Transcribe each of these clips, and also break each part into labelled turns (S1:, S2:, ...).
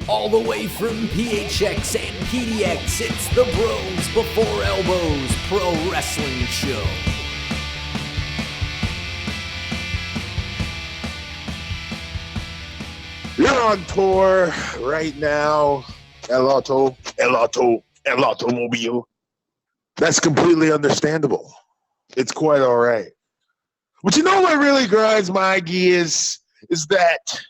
S1: All the way from PHX and PDX, it's the Bros Before Elbows Pro Wrestling Show.
S2: You're on tour right now, El Automobile. That's completely understandable. It's quite all right. But you know what really grinds my gears is that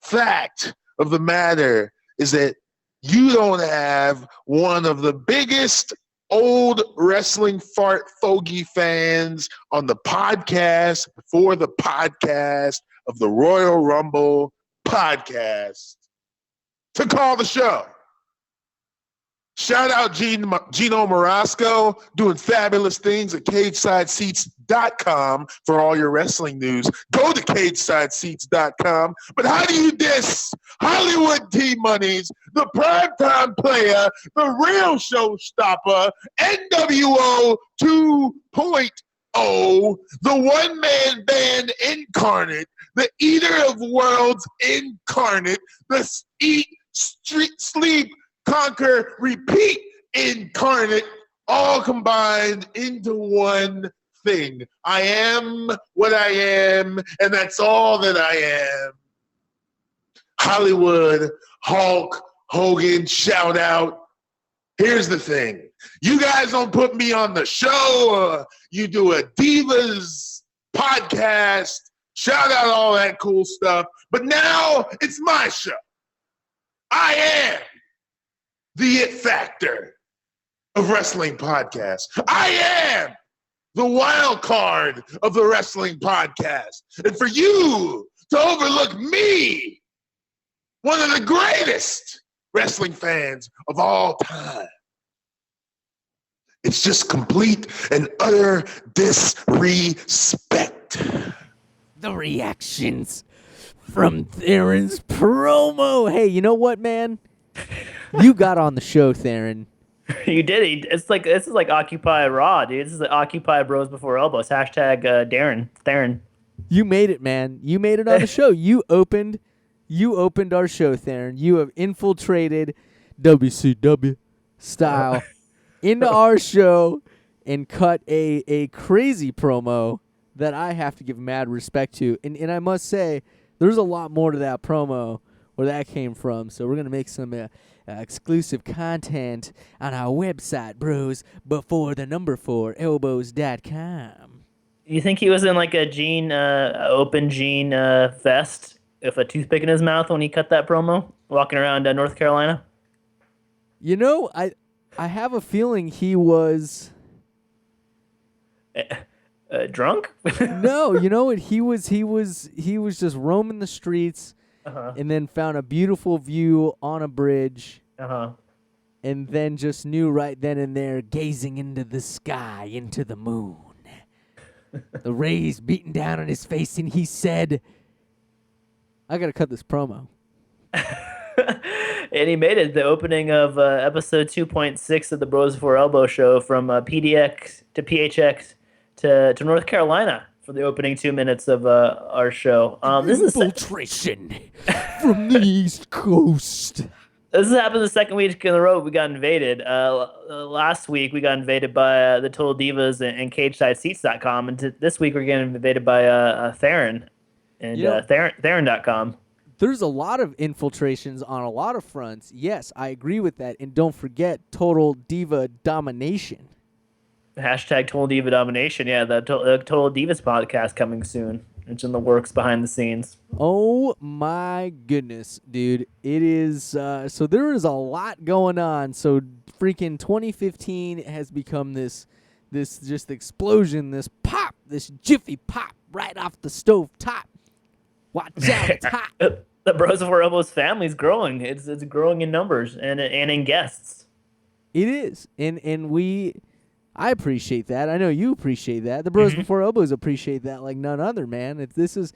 S2: fact of the matter is that you don't have one of the biggest old wrestling fart fogey fans on the podcast before the podcast of the Royal Rumble podcast to call the show. Shout out Gino Morasco doing fabulous things at CagesideSeats.com for all your wrestling news. Go to CagesideSeats.com. But how do you diss Hollywood T-Money's, the primetime player, the real showstopper, NWO 2.0, the one-man band incarnate, the eater of worlds incarnate, the eat, street, sleep, conquer, repeat incarnate, all combined into one thing. I am what I am, and that's all that I am. Hollywood, Hulk, Hogan, shout out. Here's the thing. You guys don't put me on the show. You do a Divas podcast. Shout out all that cool stuff. But now it's my show. I am the it factor of wrestling podcasts. I am the wild card of the wrestling podcast. And for you to overlook me, one of the greatest wrestling fans of all time, it's just complete and utter disrespect.
S3: The reactions from Theron's promo. Hey, you know what, man? You got on the show, Theron.
S4: You did. It's like this is like Occupy Raw, dude. This is like Occupy Bros Before Elbows. Hashtag Theron.
S3: You made it, man. You made it on the show. You opened our show, Theron. You have infiltrated WCW style into our show and cut a crazy promo that I have to give mad respect to. And I must say, there's a lot more to that promo where that came from. So we're going to make some exclusive content on our website, brosbefore4elbows.com.
S4: You think he was in like a open jean vest with a toothpick in his mouth when he cut that promo, walking around North Carolina?
S3: You know, I have a feeling he was
S4: drunk.
S3: No, you know what? He was just roaming the streets, and then found a beautiful view on a bridge, and then just knew right then and there, gazing into the sky, into the moon, the rays beating down on his face, and he said, "I gotta cut this promo."
S4: And he made it. The opening of episode 2.6 of the Bros Before Elbow show, from PDX to PHX to North Carolina for the opening 2 minutes of our show. This is
S3: infiltration from the East Coast.
S4: This has happened the second week in a row we got invaded. Last week we got invaded by the Total Divas and CagesideSeats.com, and this week we're getting invaded by Theron and Theron.com.
S3: There's a lot of infiltrations on a lot of fronts. Yes, I agree with that. And don't forget Total Diva Domination.
S4: Hashtag Total Diva Domination. Yeah, the Total Divas podcast coming soon. It's in the works behind the scenes.
S3: Oh my goodness, dude. It is, so there is a lot going on. So freaking 2015 has become this just explosion, this pop, this jiffy pop right off the stove top. Watch out, it's hot.
S4: The Bros Before Elbows family is growing. It's growing in numbers and in guests.
S3: It is. And I appreciate that. I know you appreciate that. The Bros Before Elbows appreciate that like none other, man. This is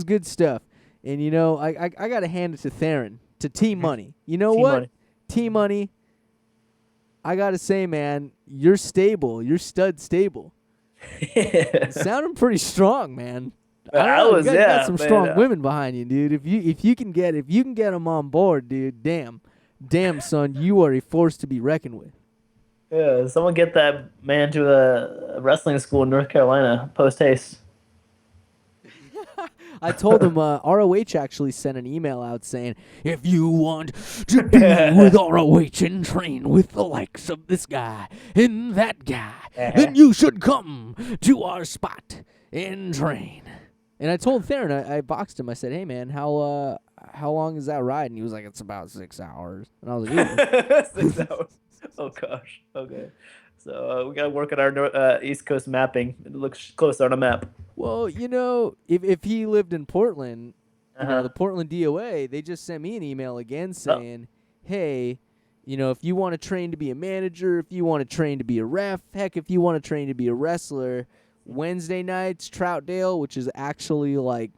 S3: good stuff. And, you know, I got to hand it to Theron, to T-Money. You know what? T-Money, I got to say, man, you're stable. You're stud stable. Sounding pretty strong, man. I don't know. You got some
S4: man,
S3: strong women behind you, dude. If you can get them on board, dude, damn, son, you are a force to be reckoned with.
S4: Yeah, someone get that man to a wrestling school in North Carolina post haste.
S3: I told him ROH actually sent an email out saying, if you want to be with ROH and train with the likes of this guy and that guy, then you should come to our spot and train. And I told Theron, I boxed him. I said, hey, man, how long is that ride? And he was like, it's about 6 hours. And I was like,
S4: 6 hours. Oh, gosh. Okay. So we got to work on our East Coast mapping. It looks closer on a map.
S3: well, if he lived in Portland, the Portland DOA, they just sent me an email again saying, hey, if you want to train to be a manager, if you want to train to be a ref, heck, if you want to train to be a wrestler, Wednesday nights, Troutdale, which is actually like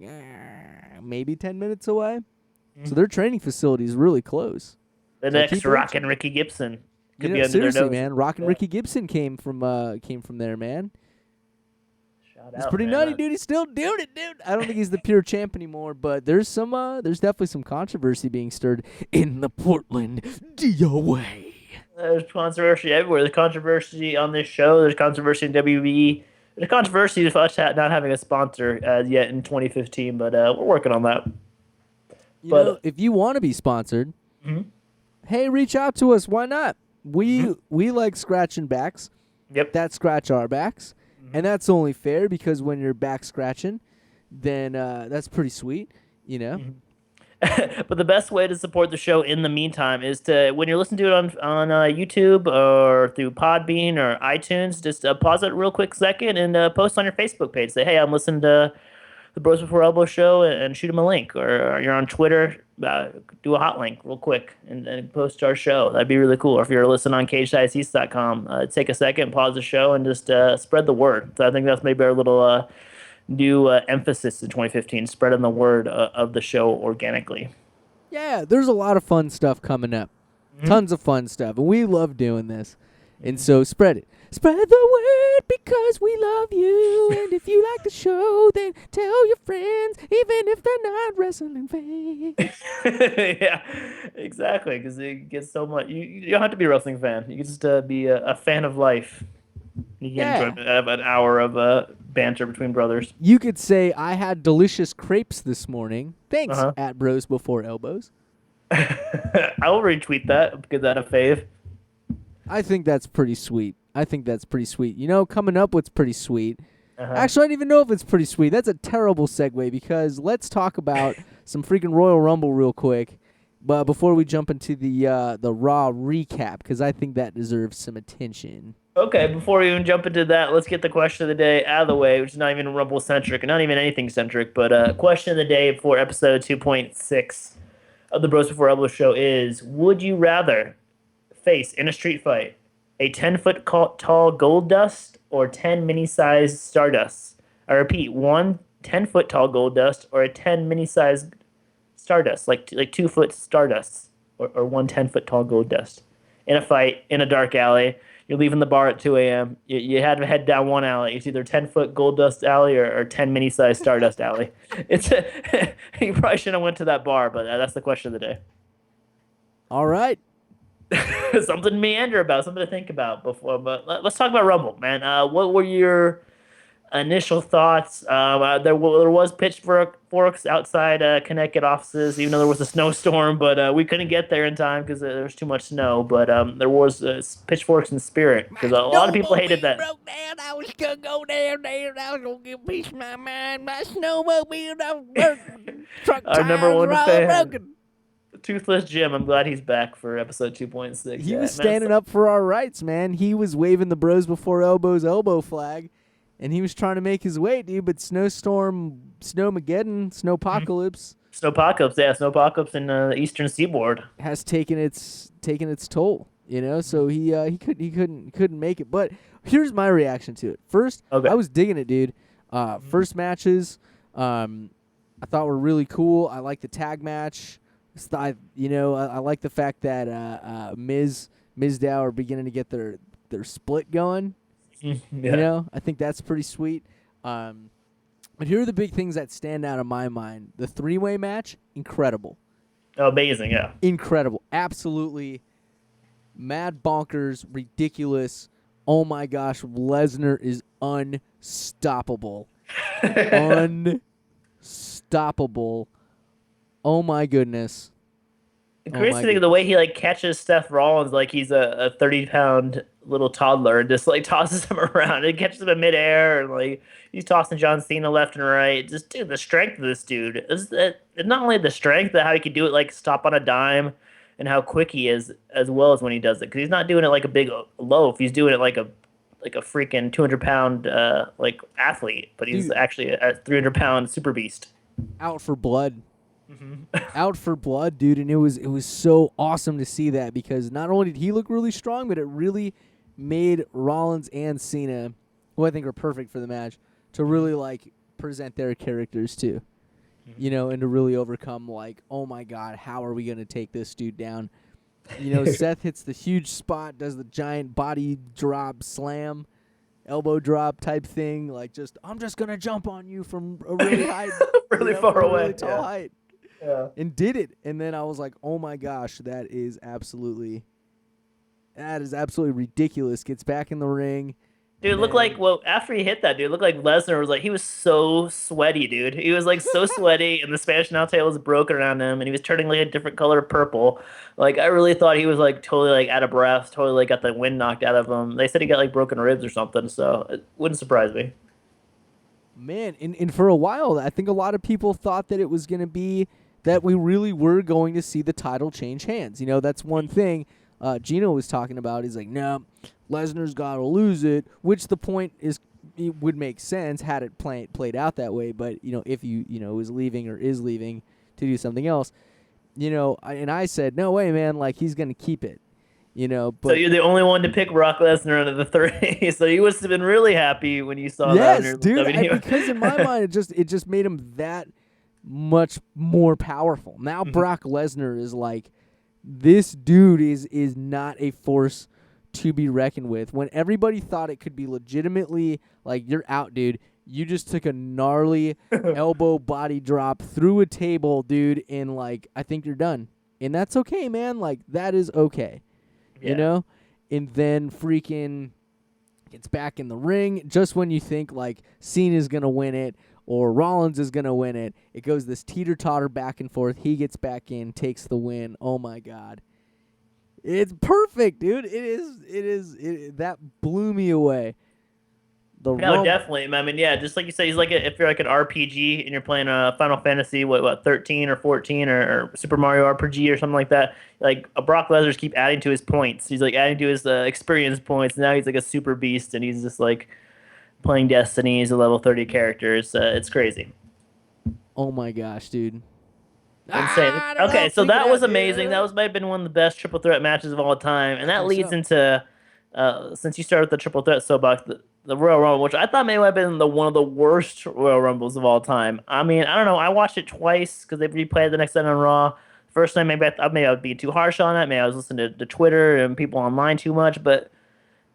S3: maybe 10 minutes away. Mm-hmm. So their training facility is really close.
S4: The next Rockin' Ricky Gibson could be under
S3: seriously,
S4: their nose.
S3: man. Rockin' Ricky Gibson came from there, man.
S4: Shout
S3: He's
S4: out,
S3: pretty
S4: man.
S3: nutty, dude. He's still doing it, dude. I don't think he's the pure champ anymore, but there's definitely some controversy being stirred in the Portland DOA.
S4: There's controversy everywhere. There's controversy on this show. There's controversy in WBE. There's controversy with us not having a sponsor yet in 2015, but we're working on that.
S3: If you want to be sponsored, hey, reach out to us. Why not? We like scratching backs.
S4: Yep.
S3: That scratch our backs. And that's only fair because when you're back scratching, then that's pretty sweet,
S4: But the best way to support the show in the meantime is to, when you're listening to it on YouTube or through Podbean or iTunes, just pause it real quick second and post on your Facebook page. Say, hey, I'm listening to the Bros Before Elbow show, and shoot them a link. Or you're on Twitter, do a hot link real quick and post our show. That'd be really cool. Or if you're listening on CagesideSeats.com, take a second, pause the show, and just spread the word. So I think that's maybe our little new emphasis in 2015, spreading the word of the show organically.
S3: Yeah, there's a lot of fun stuff coming up. Tons of fun stuff. And we love doing this. And so spread it. Spread the word because we love you. And if you like the show, then tell your friends, even if they're not wrestling fans.
S4: Yeah, exactly. Because it gets so much. You don't have to be a wrestling fan. You can just be a fan of life. You can enjoy an hour of banter between brothers.
S3: You could say, I had delicious crepes this morning. Thanks, at Bros Before Elbows.
S4: I will retweet that. Give that a fave.
S3: I think that's pretty sweet. Coming up what's pretty sweet. Actually, I don't even know if it's pretty sweet. That's a terrible segue because let's talk about some freaking Royal Rumble real quick. But before we jump into the Raw recap, because I think that deserves some attention.
S4: Okay, before we even jump into that, let's get the question of the day out of the way, which is not even Rumble-centric and not even anything-centric, but question of the day for episode 2.6 of the Bros Before Elbow show is, would you rather face, in a street fight, a 10-foot tall Goldust or 10 mini-sized Stardust? I repeat, 1 10-foot tall Goldust or a 10 mini-sized Stardust, like 2-foot Stardust, or 1 10-foot tall Goldust. In a fight, in a dark alley, you're leaving the bar at 2 a.m. You had to head down one alley. It's either 10-foot Goldust alley or 10 mini-sized Stardust alley. You probably shouldn't have went to that bar, but that's the question of the day.
S3: All right.
S4: Something to meander about, something to think about before. But let's talk about Rumble, man. What were your initial thoughts? There was pitchforks outside Connecticut offices, even though there was a snowstorm, but we couldn't get there in time because there was too much snow. But there was pitchforks in spirit because a lot of people hated that.
S3: Broke down. I was gonna go down there. I was gonna get a piece of my mind. My snowmobile, truck
S4: Our number
S3: tires
S4: one
S3: were all
S4: fan.
S3: broken.
S4: Toothless Jim, I'm glad he's back for episode 2.6.
S3: He was standing up for our rights, man. He was waving the Bros Before Elbows elbow flag, and he was trying to make his way, dude. But snowstorm, snowmageddon, snowpocalypse.
S4: Snowpocalypse in the eastern seaboard
S3: has taken its toll, So he couldn't make it. But here's my reaction to it. First, I was digging it, dude. First matches, I thought were really cool. I like the tag match. I like the fact that Mizdow are beginning to get their split going. I think that's pretty sweet. But here are the big things that stand out in my mind. The 3-way match, incredible.
S4: Oh, amazing, yeah.
S3: Incredible. Absolutely mad bonkers, ridiculous. Oh my gosh, Lesnar is unstoppable. Unstoppable. Oh my goodness.
S4: The crazy thing, the way he like catches Seth Rollins like he's a 30-pound little toddler and just like tosses him around and catches him in midair and like he's tossing John Cena left and right. Just dude, the strength of this dude is that not only the strength, but how he can do it like stop on a dime and how quick he is as well as when he does it. Because he's not doing it like a big loaf. He's doing it like a freaking 200-pound like athlete, but he's actually a 300-pound super beast.
S3: Out for blood. Out for blood, dude, and it was so awesome to see that because not only did he look really strong, but it really made Rollins and Cena, who I think are perfect for the match, to really like present their characters too, you know, and to really overcome like, oh my God, how are we gonna take this dude down? You know, Seth hits the huge spot, does the giant body drop slam, elbow drop type thing, like I'm just gonna jump on you from a really high,
S4: really far away,
S3: really tall height.
S4: Yeah.
S3: And did it. And then I was like, oh my gosh, that is absolutely ridiculous. Gets back in the ring.
S4: Dude, it looked like, after he hit that, dude, it looked like Lesnar was like, he was so sweaty, dude. He was like so sweaty, and the Spanish Announce table was broken around him, and he was turning like a different color of purple. Like, I really thought he was like totally like out of breath, totally like got the wind knocked out of him. They said he got like broken ribs or something, so it wouldn't surprise me.
S3: Man, and for a while, I think a lot of people thought that it was going to be that we really were going to see the title change hands. You know, that's one thing Gino was talking about. He's like, no, Lesnar's got to lose it, which the point is it would make sense had it played out that way. But, you know, if you know, is leaving to do something else, you know, and I said, no way, man, like he's going to keep it. You know, but
S4: so you're the only one to pick Brock Lesnar out of the three. So you must have been really happy when you saw that.
S3: Yes, dude. Because in my mind, it just made him that much more powerful. Now Brock Lesnar is like, this dude is not a force to be reckoned with. When everybody thought it could be legitimately like, you're out, dude. You just took a gnarly elbow body drop through a table, dude, and like, I think you're done. And that's okay, man. Like, that is okay. You know? And then freaking gets back in the ring just when you think like Cena's going to win it or Rollins is going to win it. It goes this teeter-totter back and forth. He gets back in, takes the win. Oh, my God. It's perfect, dude. It is. That blew me away.
S4: Definitely. I mean, yeah, just like you said, he's like if you're like an RPG and you're playing a Final Fantasy, what 13 or 14 or Super Mario RPG or something like that. Like Brock Lesnar's keep adding to his points. He's like adding to his experience points. Now he's like a super beast, and he's just like playing Destiny. He's a level 30 character. It's crazy.
S3: Oh my gosh, dude.
S4: Insane. Okay, so that was amazing. That might have been one of the best triple threat matches of all time, and that leads into since you started with the triple threat soapbox, the Royal Rumble, which I thought may have been one of the worst Royal Rumbles of all time. I mean, I don't know. I watched it twice because they replayed the next night on Raw. First time, maybe I would be too harsh on it. Maybe I was listening to Twitter and people online too much. But,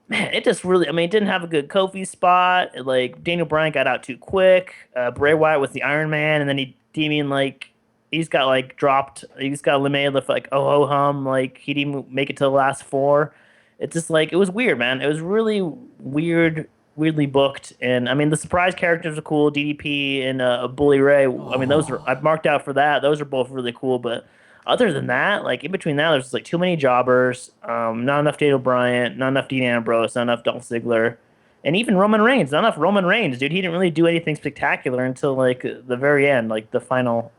S4: man, it just really, I mean, it didn't have a good Kofi spot. Like, Daniel Bryan got out too quick. Bray Wyatt was the Iron Man. And then he's got, like, dropped. He's got eliminated with, like, oh-ho-hum. Like, he didn't make it to the last four. It's just, like, it was weird, man. It was really weirdly booked, and I mean the surprise characters are cool. DDP and Bully Ray. I mean those are I've marked out for that. Those are both really cool. But other than that, like in between that, there's just, like too many jobbers. Not enough Daniel Bryan. Not enough Dean Ambrose. Not enough Dolph Ziggler. And even Roman Reigns. Not enough Roman Reigns, dude. He didn't really do anything spectacular until like the very end, like the final.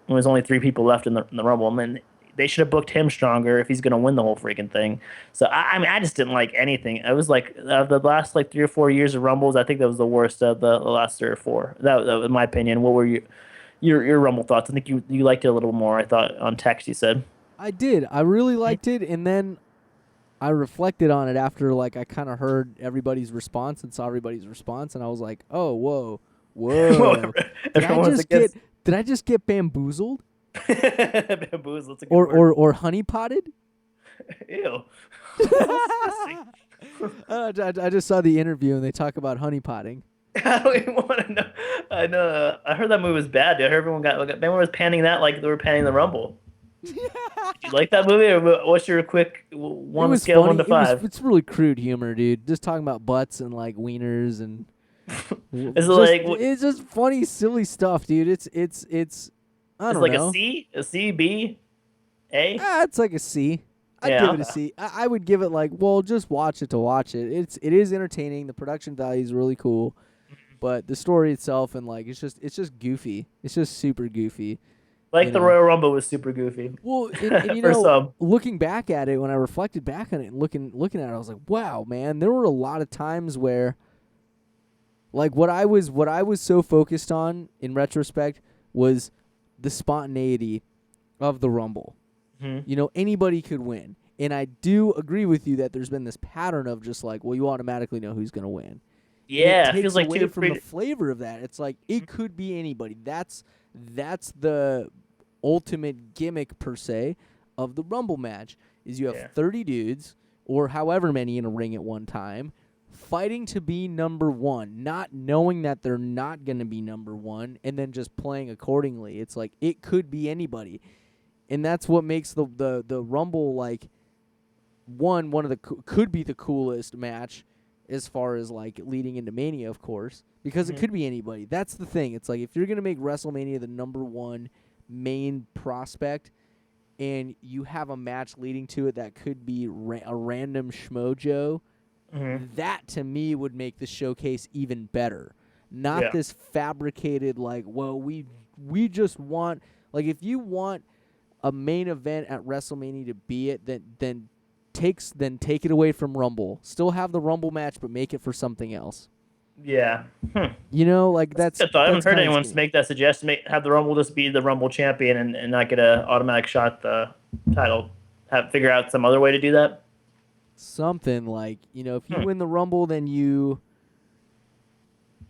S4: When there's only 3 people left in the Rumble. I mean, they should have booked him stronger if he's going to win the whole freaking thing. So, I mean, I just didn't like anything. It was like the last like 3 or 4 years of Rumbles, I think that was the worst of the last 3 or 4. That was in my opinion. What were your Rumble thoughts? I think you liked it a little more, I thought, on text you said.
S3: I did. I really liked it, and then I reflected on it after like I kind of heard everybody's response and saw everybody's response, and I was like, oh, whoa. Did I just get bamboozled?
S4: Bamboozled.
S3: Or honey potted?
S4: Ew.
S3: I just saw the interview and they talk about honey potting.
S4: I don't even want to know. I know. I heard that movie was bad. Dude. I heard everyone was panning that like they were panning the Rumble. Did you like that movie, or what's your quick
S3: It
S4: one
S3: was
S4: scale
S3: funny.
S4: 1 to 5?
S3: It's really crude humor, dude. Just talking about butts and like wieners and
S4: Is it like
S3: it's just funny, silly stuff, dude. It's I
S4: it's
S3: don't
S4: like
S3: know.
S4: a C, B, A?
S3: It's like a C. I'd
S4: Yeah,
S3: give it a C. I would give it like, well, just watch it to watch it. It is entertaining. The production value is really cool, but the story itself and like it's just goofy. It's just super goofy.
S4: Like the Royal Rumble was super goofy.
S3: Well, and you
S4: For
S3: know,
S4: some.
S3: looking back at it, when I reflected back on it and looking at it, I was like, wow, man, there were a lot of times where, like, what I was so focused on in retrospect was the spontaneity of the Rumble.
S4: Mm-hmm.
S3: You know, anybody could win, and I do agree with you that there's been this pattern of just like, well, you automatically know who's gonna win.
S4: Yeah,
S3: And it
S4: it feels
S3: takes
S4: like
S3: away
S4: two
S3: from the flavor of that. It's like it could be anybody. That's the ultimate gimmick per se of the Rumble match is you have 30 dudes or however many in a ring at one time fighting to be number one, not knowing that they're not going to be number one and then just playing accordingly. It's like it could be anybody. And that's what makes the Rumble like one of the could be the coolest match as far as like leading into Mania, of course, because it could be anybody. That's the thing. It's like if you're going to make WrestleMania the number one main prospect and you have a match leading to it that could be a random schmojo, that to me would make the showcase even better. Not this fabricated like, well, we just want, like, if you want a main event at WrestleMania to be it, then take it away from Rumble. Still have the Rumble match, but make it for something else.
S4: Yeah.
S3: You know, like that's.
S4: I haven't heard anyone make that suggestion. Have the Rumble just be the Rumble champion and not get an automatic shot at the title. Figure out some other way to do that.
S3: Something like, you know, if you win the Rumble, then you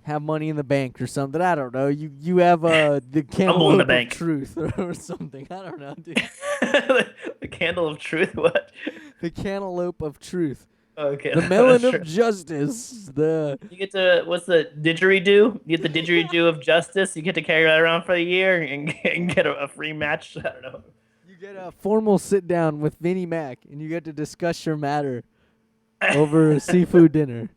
S3: have Money in the Bank or something. I don't know. You have the Cantaloupe of
S4: Bank.
S3: Truth or something. I don't know, dude.
S4: The Candle of Truth. What?
S3: The Cantaloupe of Truth.
S4: Okay.
S3: The Melon of Justice.
S4: You get to, what's the didgeridoo? You get the didgeridoo of justice. You get to carry that around for a year and get a free match. I don't know.
S3: You get a formal sit down with Vinny Mac, and you get to discuss your matter over a seafood dinner.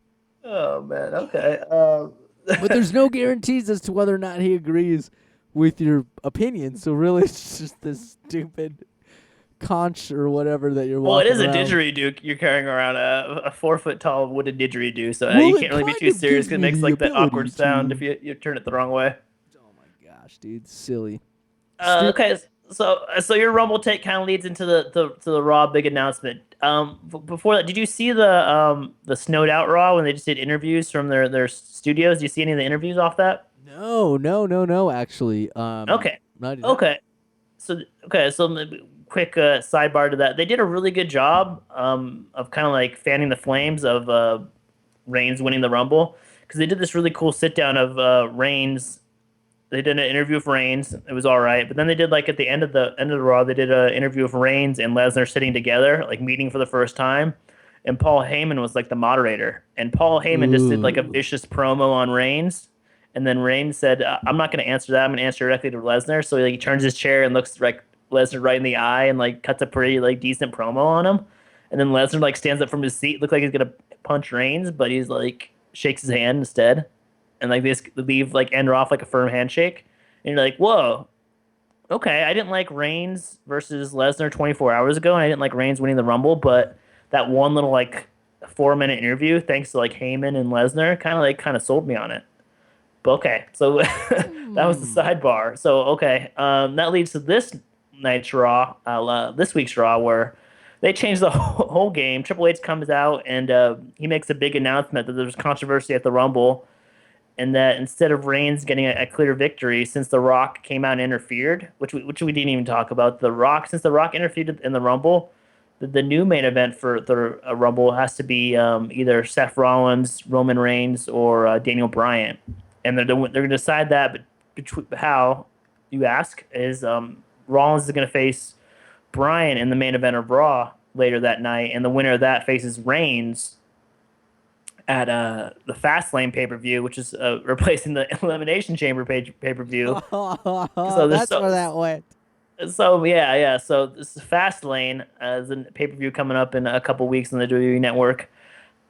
S4: Oh man. Okay.
S3: But there's no guarantees as to whether or not he agrees with your opinion. So really, it's just this stupid conch or whatever that you're walking around.
S4: Well, it is a didgeridoo. You're carrying around a 4 foot tall wooden didgeridoo, so you can't really be too serious because it makes like that awkward sound if you turn it the wrong way.
S3: Oh my gosh, dude, silly.
S4: Okay, so your Rumble take kind of leads into the Raw big announcement. Before that, did you see the snowed out Raw when they just did interviews from their studios? Do you see any of the interviews off that?
S3: No, actually.
S4: Okay. So quick sidebar to that. They did a really good job of kind of like fanning the flames of Reigns winning the Rumble, because they did this really cool sit down of Reigns. They did an interview with Reigns. It was all right, but then they did like at the end of the Raw, they did an interview with Reigns and Lesnar sitting together, like meeting for the first time. And Paul Heyman was like the moderator, and Paul Heyman just did like a vicious promo on Reigns. And then Reigns said, "I'm not going to answer that. I'm going to answer directly to Lesnar." So he turns his chair and looks like Lesnar right in the eye and like cuts a pretty like decent promo on him. And then Lesnar like stands up from his seat, looks like he's going to punch Reigns, but he's like shakes his hand instead. And like they just leave like end off like a firm handshake. And you're like, whoa, okay. I didn't like Reigns versus Lesnar 24 hours ago, and I didn't like Reigns winning the Rumble, but that one little like 4-minute interview, thanks to like Heyman and Lesnar, kind of sold me on it. But okay, so that was the sidebar. So okay, that leads to this night's Raw, this week's Raw, where they changed the whole game. Triple H comes out and he makes a big announcement that there's controversy at the Rumble, and that instead of Reigns getting a clear victory, since The Rock came out and interfered, which we didn't even talk about, since The Rock interfered in the Rumble, the new main event for the Rumble has to be either Seth Rollins, Roman Reigns, or Daniel Bryan. And they're going to decide that, but how, you ask, is Rollins is going to face Bryan in the main event of Raw later that night, and the winner of that faces Reigns at the Fastlane pay-per-view, which is replacing the Elimination Chamber pay-per-view. So there's
S3: That's where that went.
S4: So yeah. So this is Fastlane as a pay-per-view coming up in a couple weeks on the WWE Network.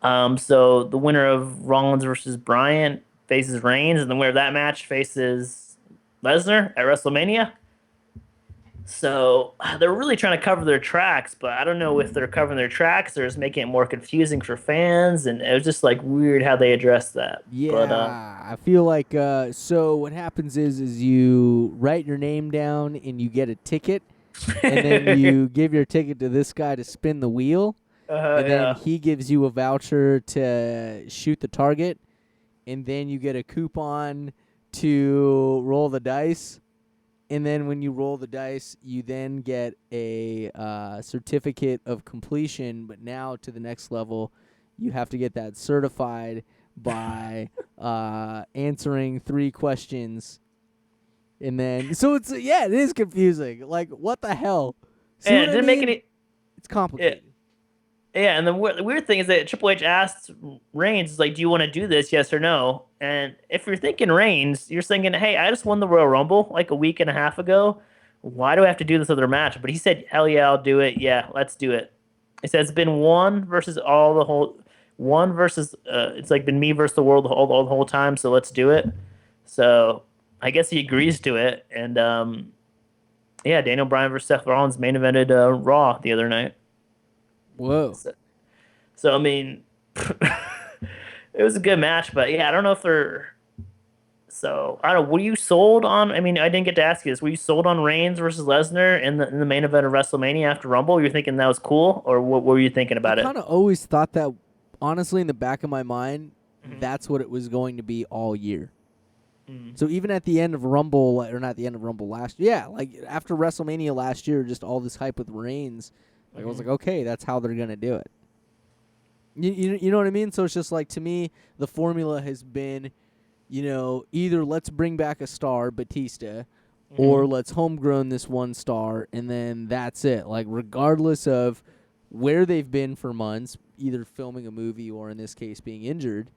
S4: So the winner of Rollins versus Bryan faces Reigns, and the winner of that match faces Lesnar at WrestleMania. So they're really trying to cover their tracks, but I don't know if they're covering their tracks or just making it more confusing for fans. And it was just like weird how they addressed that.
S3: Yeah,
S4: But,
S3: I feel like so what happens is you write your name down and you get a ticket, and then you give your ticket to this guy to spin the wheel, and then he gives you a voucher to shoot the target, and then you get a coupon to roll the dice. And then when you roll the dice, you then get a certificate of completion. But now to the next level, you have to get that certified by answering 3 questions. And then, so it is confusing. Like, what the hell? See
S4: yeah,
S3: what
S4: it
S3: I
S4: didn't
S3: mean?
S4: make any.
S3: It's complicated.
S4: Yeah, and the weird thing is that Triple H asked Reigns, like, do you want to do this, yes or no? And if you're thinking Reigns, you're thinking, hey, I just won the Royal Rumble like a week and a half ago. Why do I have to do this other match? But he said, hell yeah, I'll do it. Yeah, let's do it. He says it's been one versus it's like been me versus the world the whole time, so let's do it. So I guess he agrees to it. And yeah, Daniel Bryan versus Seth Rollins main evented Raw the other night.
S3: Whoa.
S4: So I mean, it was a good match, but yeah, I don't know if they're. So I don't know. Were you sold on? I mean, I didn't get to ask you this. Were you sold on Reigns versus Lesnar in the main event of WrestleMania after Rumble? You're thinking that was cool, or what were you thinking about
S3: I
S4: it?
S3: kind of always thought that, honestly, in the back of my mind, that's what it was going to be all year. So even at the end of Rumble, or not the end of Rumble last year, yeah, like after WrestleMania last year, just all this hype with Reigns, like I was like, okay, that's how they're going to do it. You know what I mean? So it's just like, to me, the formula has been, either let's bring back a star, Batista, or let's homegrown this one star, and then that's it. Like, regardless of where they've been for months, either filming a movie or in this case being injured,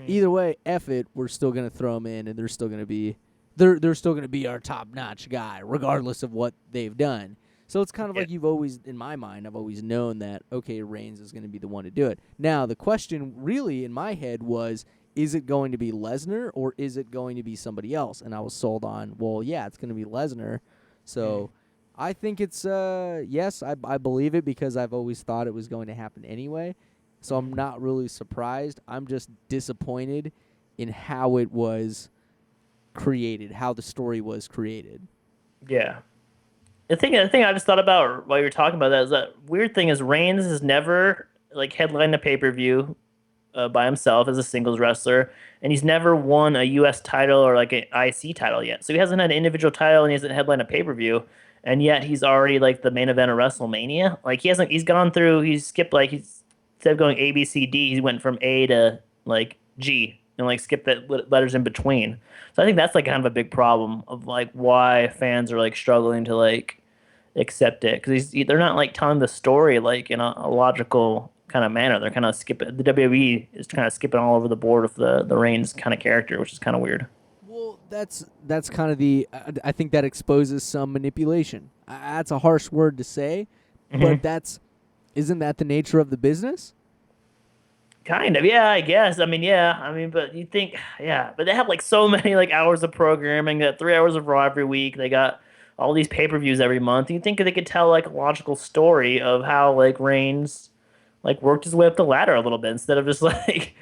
S3: either way, F it, we're still going to throw them in, and they're still going to be our top-notch guy, regardless of what they've done. So it's kind of like you've always, in my mind, I've always known that, okay, Reigns is going to be the one to do it. Now, the question really in my head was, is it going to be Lesnar or is it going to be somebody else? And I was sold on, well, yeah, it's going to be Lesnar. So I think it's, yes, I believe it because I've always thought it was going to happen anyway. So I'm not really surprised. I'm just disappointed in how it was created, how the story was created.
S4: Yeah. The thing I just thought about while you were talking about that is that weird thing is Reigns has never like headlined a pay-per-view by himself as a singles wrestler, and he's never won a U.S. title or like an IC title yet. So he hasn't had an individual title and he hasn't headlined a pay-per-view, and yet he's already like the main event of WrestleMania. Like he's skipped like instead of going A, B, C, D, he went from A to like G and like skipped the letters in between. So I think that's like kind of a big problem of like why fans are like struggling to like accept it, because they're not like telling the story like in a logical kind of manner. They're kind of skipping. The WWE is kind of skipping all over the board of the Reigns kind of character, which is kind of weird.
S3: Well, that's kind of the. I think that exposes some manipulation. That's a harsh word to say, but isn't that the nature of the business?
S4: Kind of, yeah, I guess. I mean, but you think, yeah, but they have like so many like hours of programming. They got 3 hours of Raw every week. They got all these pay-per-views every month. You think they could tell like a logical story of how like Reigns like worked his way up the ladder a little bit instead of just like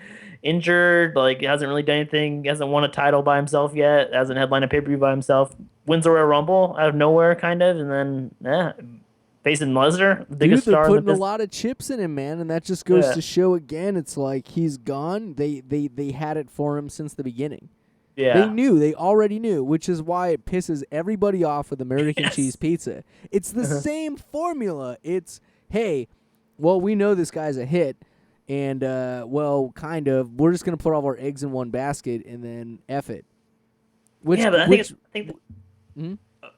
S4: injured, like hasn't really done anything, hasn't won a title by himself yet, hasn't headlined a pay-per-view by himself, wins the Royal Rumble out of nowhere kind of, and then facing Lesnar, the biggest star in the
S3: business. They're putting a lot of chips in him, man, and that just goes to show again. It's like he's gone. They had it for him since the beginning.
S4: Yeah.
S3: They already knew, which is why it pisses everybody off with American cheese pizza. It's the same formula. It's, hey, well, we know this guy's a hit, and, well, kind of, we're just going to put all of our eggs in one basket and then F it.
S4: But I think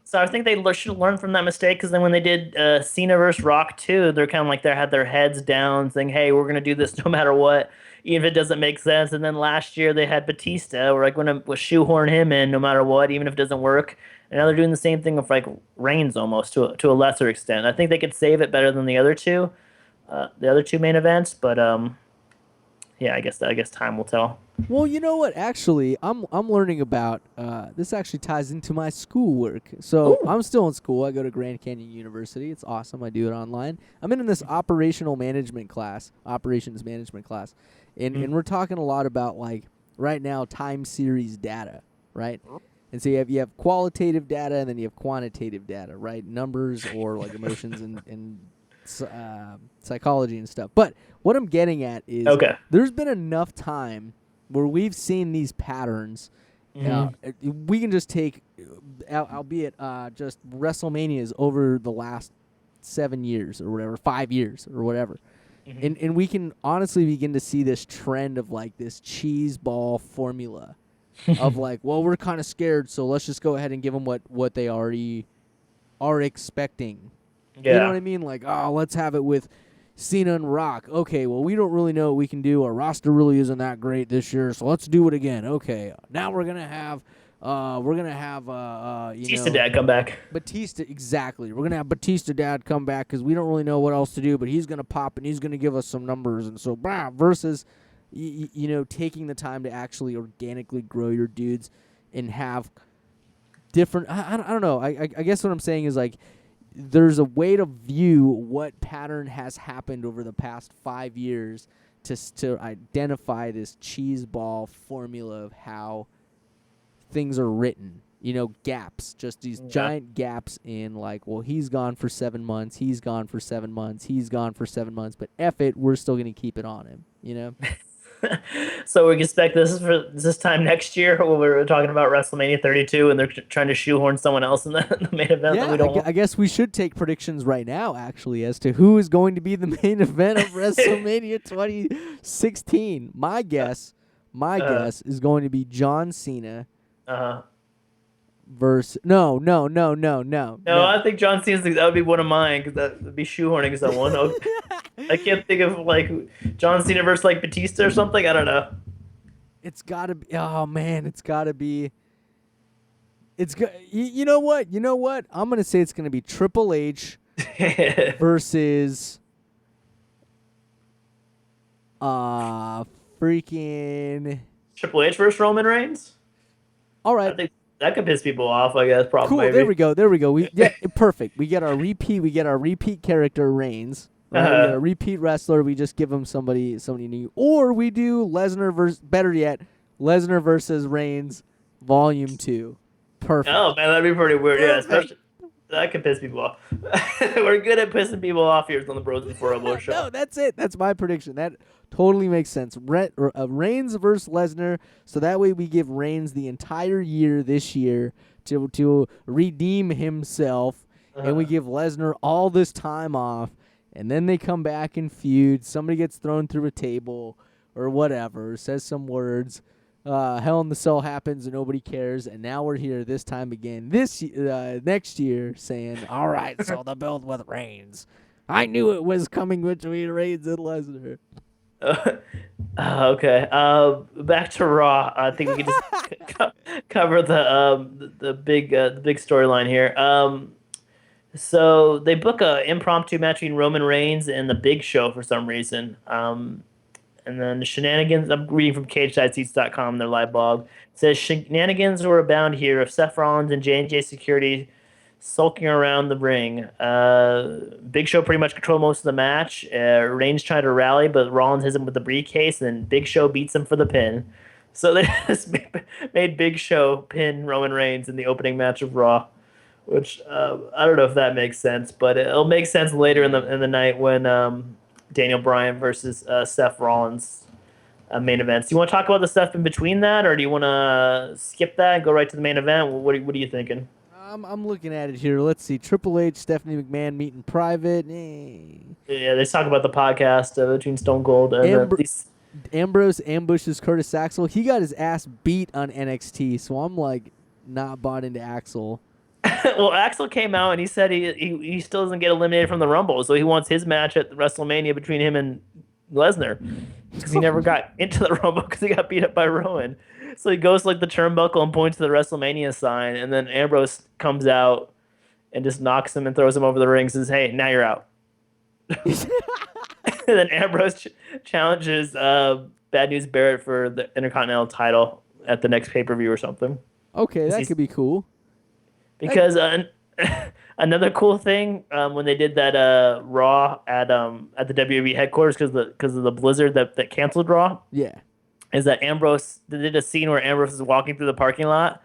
S4: So I think they should learn from that mistake, because then when they did Cena versus Rock 2, they're kind of like they had their heads down, saying, "Hey, we're gonna do this no matter what, even if it doesn't make sense." And then last year they had Batista, we're like gonna shoehorn him in no matter what, even if it doesn't work. And now they're doing the same thing with like Reigns almost to a lesser extent. I think they could save it better than the other two main events, but yeah, I guess time will tell.
S3: Well, you know what? Actually, I'm learning about this. Actually ties into my schoolwork. So
S4: Ooh.
S3: I'm still in school. I go to Grand Canyon University. It's awesome. I do it online. I'm in this operations management class, and we're talking a lot about like right now time series data, right? And so you have qualitative data and then you have quantitative data, right? Numbers or like emotions and psychology and stuff. But what I'm getting at is there's been enough time where we've seen these patterns. We can just take, albeit just WrestleManias over the last 7 years or whatever, 5 years or whatever. And we can honestly begin to see this trend of like this cheese ball formula of like, well, we're kind of scared, so let's just go ahead and give them what they already are expecting.
S4: Yeah.
S3: You know what I mean? Like, oh, let's have it with Cena and Rock. Okay, well, we don't really know what we can do. Our roster really isn't that great this year, so let's do it again. Okay, now we're gonna have
S4: Batista Dad come back.
S3: Batista, exactly. We're gonna have Batista Dad come back because we don't really know what else to do, but he's gonna pop and he's gonna give us some numbers, and so versus taking the time to actually organically grow your dudes and have different. I don't know. I guess what I'm saying is like, there's a way to view what pattern has happened over the past 5 years to identify this cheese ball formula of how things are written. Gaps, just these giant gaps in like, well, he's gone for 7 months, he's gone for 7 months, he's gone for 7 months, but F it, we're still going to keep it on him,
S4: So we can expect this time next year when we're talking about WrestleMania 32 and they're trying to shoehorn someone else in the main event that we don't want.
S3: I guess we should take predictions right now, actually, as to who is going to be the main event of WrestleMania 2016. My guess is going to be John Cena versus... No.
S4: I think John Cena's, that would be one of mine, because that would be shoehorning someone. I can't think of like John Cena versus like Batista or something. I don't know.
S3: It's gotta be. Oh man, it's gotta be. You know what? I'm gonna say it's gonna be Triple H versus freaking
S4: Triple H versus Roman Reigns.
S3: All right.
S4: I think that could piss people off, I guess. Probably.
S3: Cool. Maybe. There we go. Perfect. We get our repeat character Reigns. Right? We get a repeat wrestler. We just give him somebody new, or we do Lesnar versus, better yet, Lesnar versus Reigns, Volume 2. Perfect.
S4: Oh man, that'd be pretty weird. Yeah, especially that could piss people off. We're good at pissing people off here on the Bros Before Elbow show.
S3: No, that's it. That's my prediction. That totally makes sense. Reigns versus Lesnar, so that way we give Reigns the entire year this year to redeem himself, and we give Lesnar all this time off. And then they come back and feud. Somebody gets thrown through a table or whatever, says some words. Hell in the Cell happens and nobody cares. And now we're here this time again, next year, saying, all right, so the build with Reigns. I knew it was coming between Reigns and Lesnar.
S4: Okay. Back to Raw. I think we can just cover the big storyline here. So they book a impromptu match between Roman Reigns and the Big Show for some reason. And then the shenanigans, I'm reading from CageSideSeats.com, their live blog. It says, shenanigans were abound here of Seth Rollins and J&J Security sulking around the ring. Big Show pretty much controlled most of the match. Reigns tried to rally, but Rollins hits him with the briefcase, and Big Show beats him for the pin. So they just made Big Show pin Roman Reigns in the opening match of Raw. Which I don't know if that makes sense, but it'll make sense later in the night when Daniel Bryan versus Seth Rollins main events. Do you want to talk about the stuff in between that, or do you want to skip that and go right to the main event? What are you thinking?
S3: I'm looking at it here. Let's see. Triple H, Stephanie McMahon meet in private.
S4: Yeah, they talk about the podcast between Stone Cold and
S3: Ambrose ambushes Curtis Axel. He got his ass beat on NXT, so I'm like not bought into Axel.
S4: Well, Axel came out and he said he still doesn't get eliminated from the Rumble, so he wants his match at WrestleMania between him and Lesnar because he never got into the Rumble because he got beat up by Rowan. So he goes like the turnbuckle and points to the WrestleMania sign, and then Ambrose comes out and just knocks him and throws him over the ring and says, "Hey, now you're out." And then Ambrose challenges Bad News Barrett for the Intercontinental title at the next pay-per-view or something.
S3: Okay, that could be cool.
S4: Because another cool thing when they did that Raw at the WWE headquarters because of the blizzard that canceled Raw.
S3: Yeah.
S4: Is that Ambrose they did a scene where Ambrose is walking through the parking lot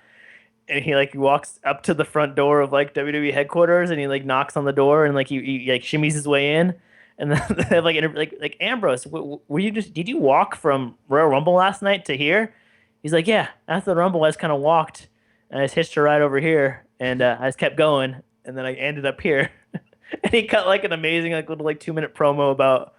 S4: and he walks up to the front door of like WWE headquarters and he like knocks on the door and like he like shimmies his way in and then they have like Ambrose, did you walk from Royal Rumble last night to here? He's like, yeah, after the Rumble I just kind of walked and I just hitched a ride over here and I just kept going and then I ended up here. And he cut like an amazing little 2-minute promo about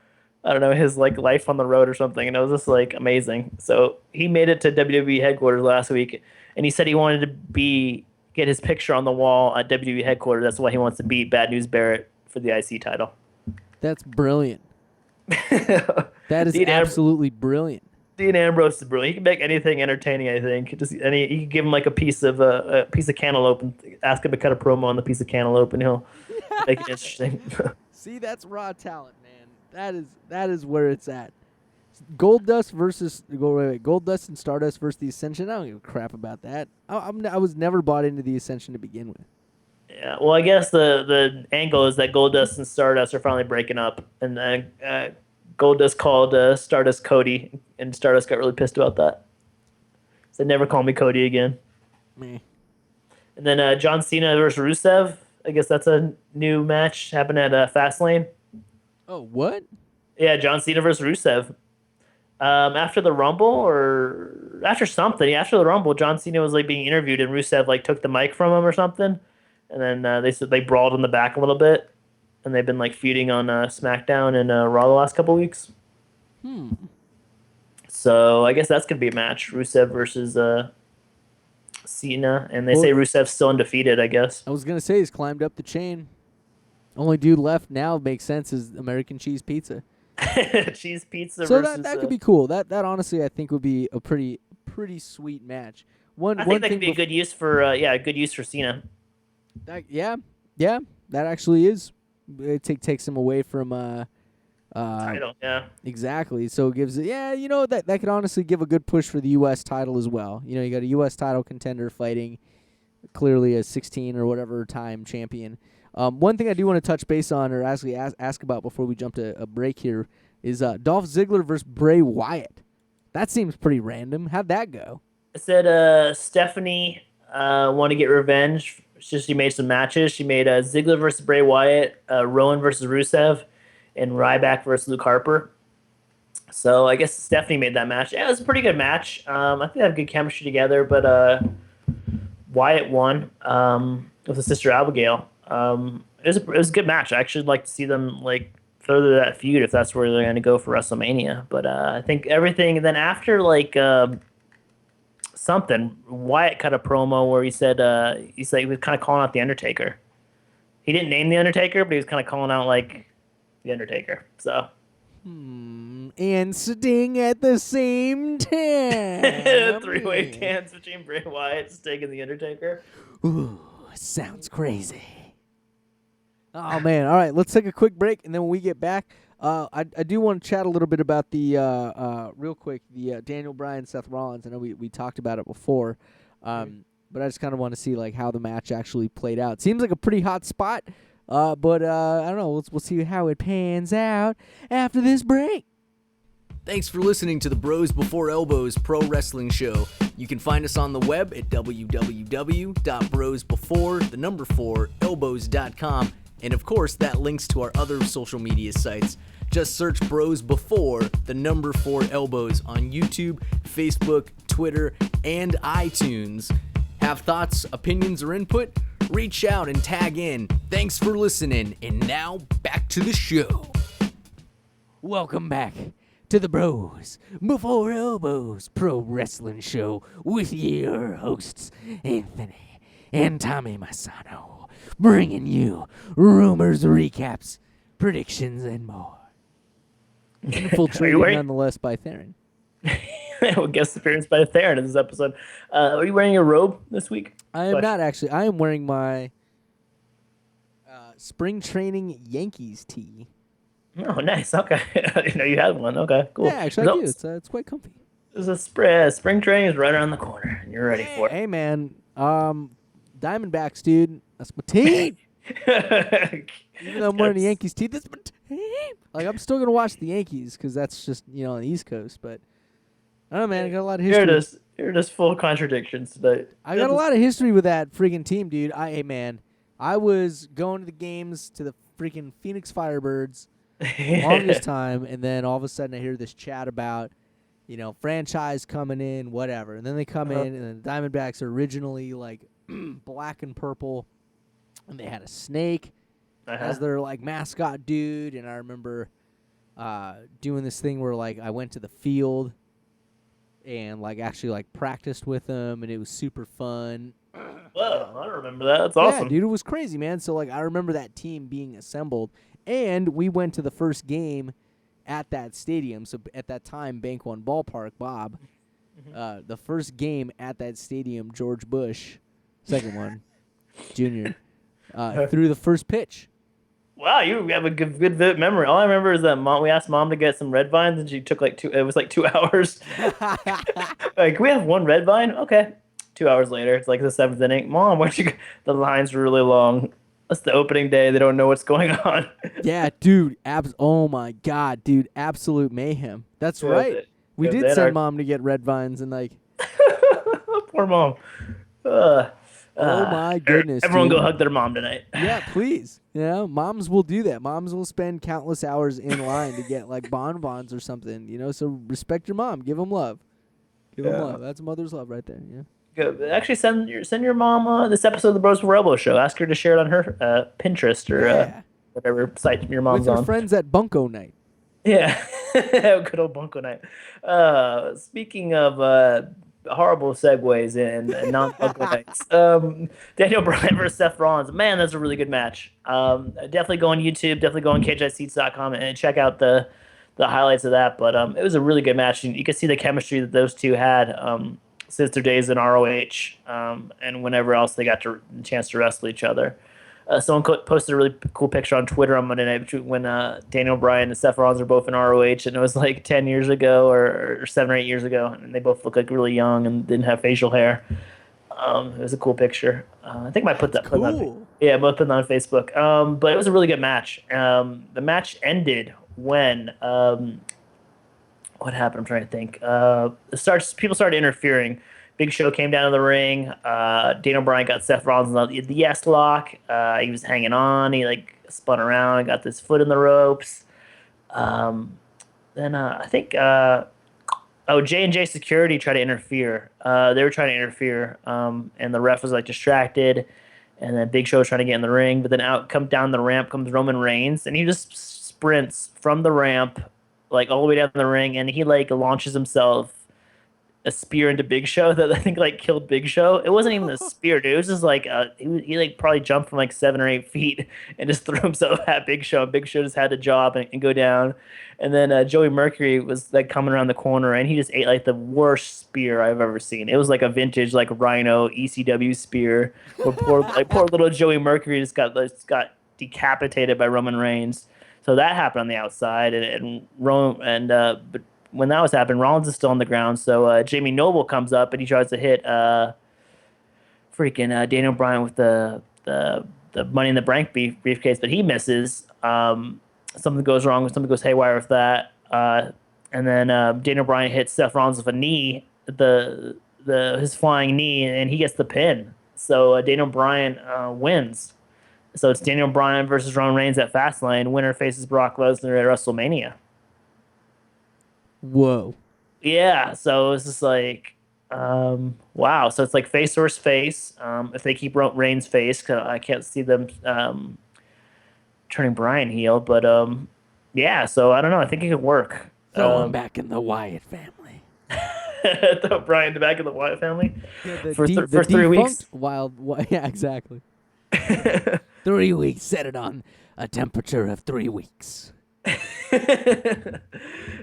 S4: I don't know, his life on the road or something, and it was just amazing. So he made it to WWE headquarters last week, and he said he wanted to get his picture on the wall at WWE headquarters. That's why he wants to beat Bad News Barrett for the IC title.
S3: That's brilliant. That is absolutely brilliant.
S4: Dean Ambrose is brilliant. He can make anything entertaining. I think he can give him a piece of cantaloupe and ask him to cut a promo on the piece of cantaloupe, and he'll make it interesting.
S3: See, that's raw talent, man. That is where it's at. Goldust and Stardust versus the Ascension. I don't give a crap about that. I was never bought into the Ascension to begin with.
S4: Yeah, well, I guess the angle is that Goldust and Stardust are finally breaking up, and Goldust called Stardust Cody, and Stardust got really pissed about that. Said, "Never call me Cody again."
S3: Me. And
S4: then John Cena versus Rusev. I guess that's a new match happened at Fastlane.
S3: Oh, what?
S4: Yeah, John Cena versus Rusev. After the Rumble or after something, after the Rumble, John Cena was being interviewed and Rusev took the mic from him or something, and then they said they brawled in the back a little bit, and they've been feuding on SmackDown and Raw the last couple weeks. So I guess that's gonna be a match: Rusev versus Cena, and they say Rusev's still undefeated. I guess.
S3: I was gonna say he's climbed up the chain. Only dude left now makes sense is American Cheese Pizza.
S4: Cheese Pizza.
S3: So
S4: versus,
S3: that could be cool. That honestly I think would be a pretty sweet match.
S4: I think that could be a good use for good use for Cena.
S3: Yeah, that actually is. It takes him away from
S4: title. Yeah,
S3: exactly. So it gives that could honestly give a good push for the U.S. title as well. You got a U.S. title contender fighting clearly a 16 or whatever time champion. One thing I do want to touch base on, or actually ask about before we jump to a break here, is Dolph Ziggler versus Bray Wyatt. That seems pretty random. How'd that go?
S4: It said Stephanie wanted to get revenge. She made some matches. She made Ziggler versus Bray Wyatt, Rowan versus Rusev, and Ryback versus Luke Harper. So I guess Stephanie made that match. Yeah, it was a pretty good match. I think they have good chemistry together, but Wyatt won with his sister Abigail. It was a good match. I actually like to see them further that feud if that's where they're going to go for WrestleMania. But I think everything. And then after something, Wyatt cut a promo where he said he was kind of calling out the Undertaker. He didn't name the Undertaker, but he was kind of calling out the Undertaker. So.
S3: And Sting at the same time.
S4: Three-way dance between Bray Wyatt, Sting, and the Undertaker.
S3: Ooh, sounds crazy. Oh, man. All right, let's take a quick break, and then when we get back, I do want to chat a little bit about real quick, the Daniel Bryan, Seth Rollins. I know we talked about it before, but I just kind of want to see how the match actually played out. Seems like a pretty hot spot, but I don't know. We'll see how it pans out after this break.
S1: Thanks for listening to the Bros Before Elbows Pro Wrestling Show. You can find us on the web at www.brosbefore4elbows.com. And of course, that links to our other social media sites. Just search Bros Before 4 Elbows on YouTube, Facebook, Twitter, and iTunes. Have thoughts, opinions, or input? Reach out and tag in. Thanks for listening. And now, back to the show.
S3: Welcome back to the Bros Before Elbows Pro Wrestling Show with your hosts, Anthony and Tommy Masano, bringing you rumors, recaps, predictions, and more. Infiltrated nonetheless by Theron.
S4: Well, guest appearance by Theron in this episode. Are you wearing a robe this week?
S3: I am not actually. I am wearing my spring training Yankees tee.
S4: Oh, nice. Okay. I didn't know you had one. Okay, cool.
S3: Yeah, actually, I do. It's quite comfy.
S4: There's a spring training is right around the corner, and you're ready for it.
S3: Hey, man. Diamondbacks, dude. That's my team. Even though I'm wearing the Yankees tee, that's my team. Like, I'm still going to watch the Yankees because that's just, on the East Coast. But, I don't know, man. I got a lot of history.
S4: Here it is full contradictions today.
S3: I got a lot of history with that friggin' team, dude. Hey, man. I was going to the games to the freaking Phoenix Firebirds longest time, and then all of a sudden I hear this chat about, franchise coming in, whatever. And then they come in, and the Diamondbacks are originally, like, black and purple, and they had a snake as their, like, mascot dude. And I remember doing this thing where, like, I went to the field and, like, actually, like, practiced with them, and it was super fun.
S4: Well, I remember that. That's awesome.
S3: Yeah, dude, it was crazy, man. So, like, I remember that team being assembled, and we went to the first game at that stadium. So, at that time, Bank One Ballpark, Bob, the first game at that stadium, George Bush, second one, Junior, threw the first pitch.
S4: Wow, you have a good memory. All I remember is that we asked Mom to get some red vines, and she took like 2 hours. Like, we have one red vine? Okay. 2 hours later, it's like the 7th inning. Mom, where'd you go? The line's really long. That's the opening day. They don't know what's going on.
S3: Yeah, dude. Oh, my God, dude. Absolute mayhem. That's right. We did send Mom to get red vines, and, like...
S4: Poor Mom.
S3: Oh, my goodness,
S4: everyone
S3: dude.
S4: go hug their mom tonight.
S3: Yeah, please. Moms will do that. Moms will spend countless hours in line to get, like, bonbons or something, so respect your mom. Give them love. Give them love. That's mother's love right there,
S4: Good. Actually, send your mom this episode of the Bros for Elbow show. Ask her to share it on her Pinterest or whatever site your mom's
S3: with her
S4: on.
S3: Friends at Bunko Night.
S4: Yeah, good old Bunko Night. Speaking of horrible segues and non-Bunko nights, Daniel Bryan versus Seth Rollins. Man, that's a really good match. Definitely go on YouTube. Definitely go on cageseats.com and check out the highlights of that. But it was a really good match. And you could see the chemistry that those two had. Since their days in ROH and whenever else they got the chance to wrestle each other. Someone posted a really cool picture on Twitter on Monday night when Daniel Bryan and Seth Rollins were both in ROH, and it was like 10 years ago or 7 or 8 years ago, and they both look like really young and didn't have facial hair. It was a cool picture. I think I might put that.
S3: Cool.
S4: Yeah, both put it on Facebook. But it was a really good match. The match ended when... what happened? I'm trying to think. People started interfering. Big Show came down to the ring. Daniel Bryan got Seth Rollins in the yes lock. He was hanging on. He like spun around and got his foot in the ropes. Then I think J&J Security tried to interfere. They were trying to interfere, and the ref was like distracted. And then Big Show was trying to get in the ring, but then down the ramp comes Roman Reigns, and he just sprints from the ramp like all the way down the ring, and he like launches himself a spear into Big Show that I think like killed Big Show. It wasn't even a spear, dude. It was just like he like probably jumped from like 7 or 8 feet and just threw himself at Big Show. Big Show just had to job and go down. And then Joey Mercury was like coming around the corner, and he just ate like the worst spear I've ever seen. It was like a vintage like Rhino ECW spear. Where poor little Joey Mercury just got decapitated by Roman Reigns. So that happened on the outside, but when that was happening, Rollins is still on the ground. So Jamie Noble comes up and he tries to hit Daniel Bryan with the Money in the Bank briefcase, but he misses. Something goes wrong. Something goes haywire with that, and then Daniel Bryan hits Seth Rollins with a knee, his flying knee, and he gets the pin. So Daniel Bryan wins. So it's Daniel Bryan versus Roman Reigns at Fastlane. Winner faces Brock Lesnar at WrestleMania.
S3: Whoa.
S4: Yeah, so it's just like, wow. So it's like face versus face. If they keep Reigns face, cause I can't see them turning Bryan heel. But yeah, so I don't know. I think it could work.
S3: Throw him back in the Wyatt family.
S4: Throw Bryan in the back of the Wyatt family
S3: Yeah,
S4: for
S3: the
S4: 3 weeks.
S3: defunct yeah, exactly. 3 weeks. Set it on a temperature of 3 weeks.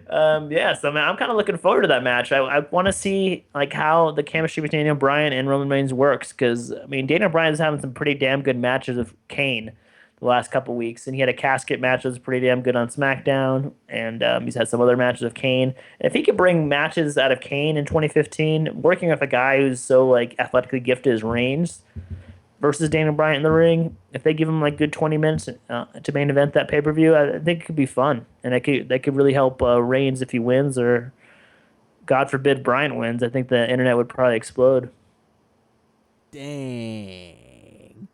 S4: Yeah, so man, I'm kind of looking forward to that match. I want to see like how the chemistry between Daniel Bryan and Roman Reigns works, because I mean Daniel Bryan's having some pretty damn good matches with Kane the last couple weeks, and he had a casket match that was pretty damn good on SmackDown, and he's had some other matches with Kane. And if he could bring matches out of Kane in 2015, working with a guy who's so like athletically gifted as Reigns versus Daniel Bryan in the ring, if they give him like good 20 minutes to main event that pay-per-view, I think it could be fun, and that could really help Reigns if he wins, or God forbid Bryan wins. I think the internet would probably explode.
S3: Dang.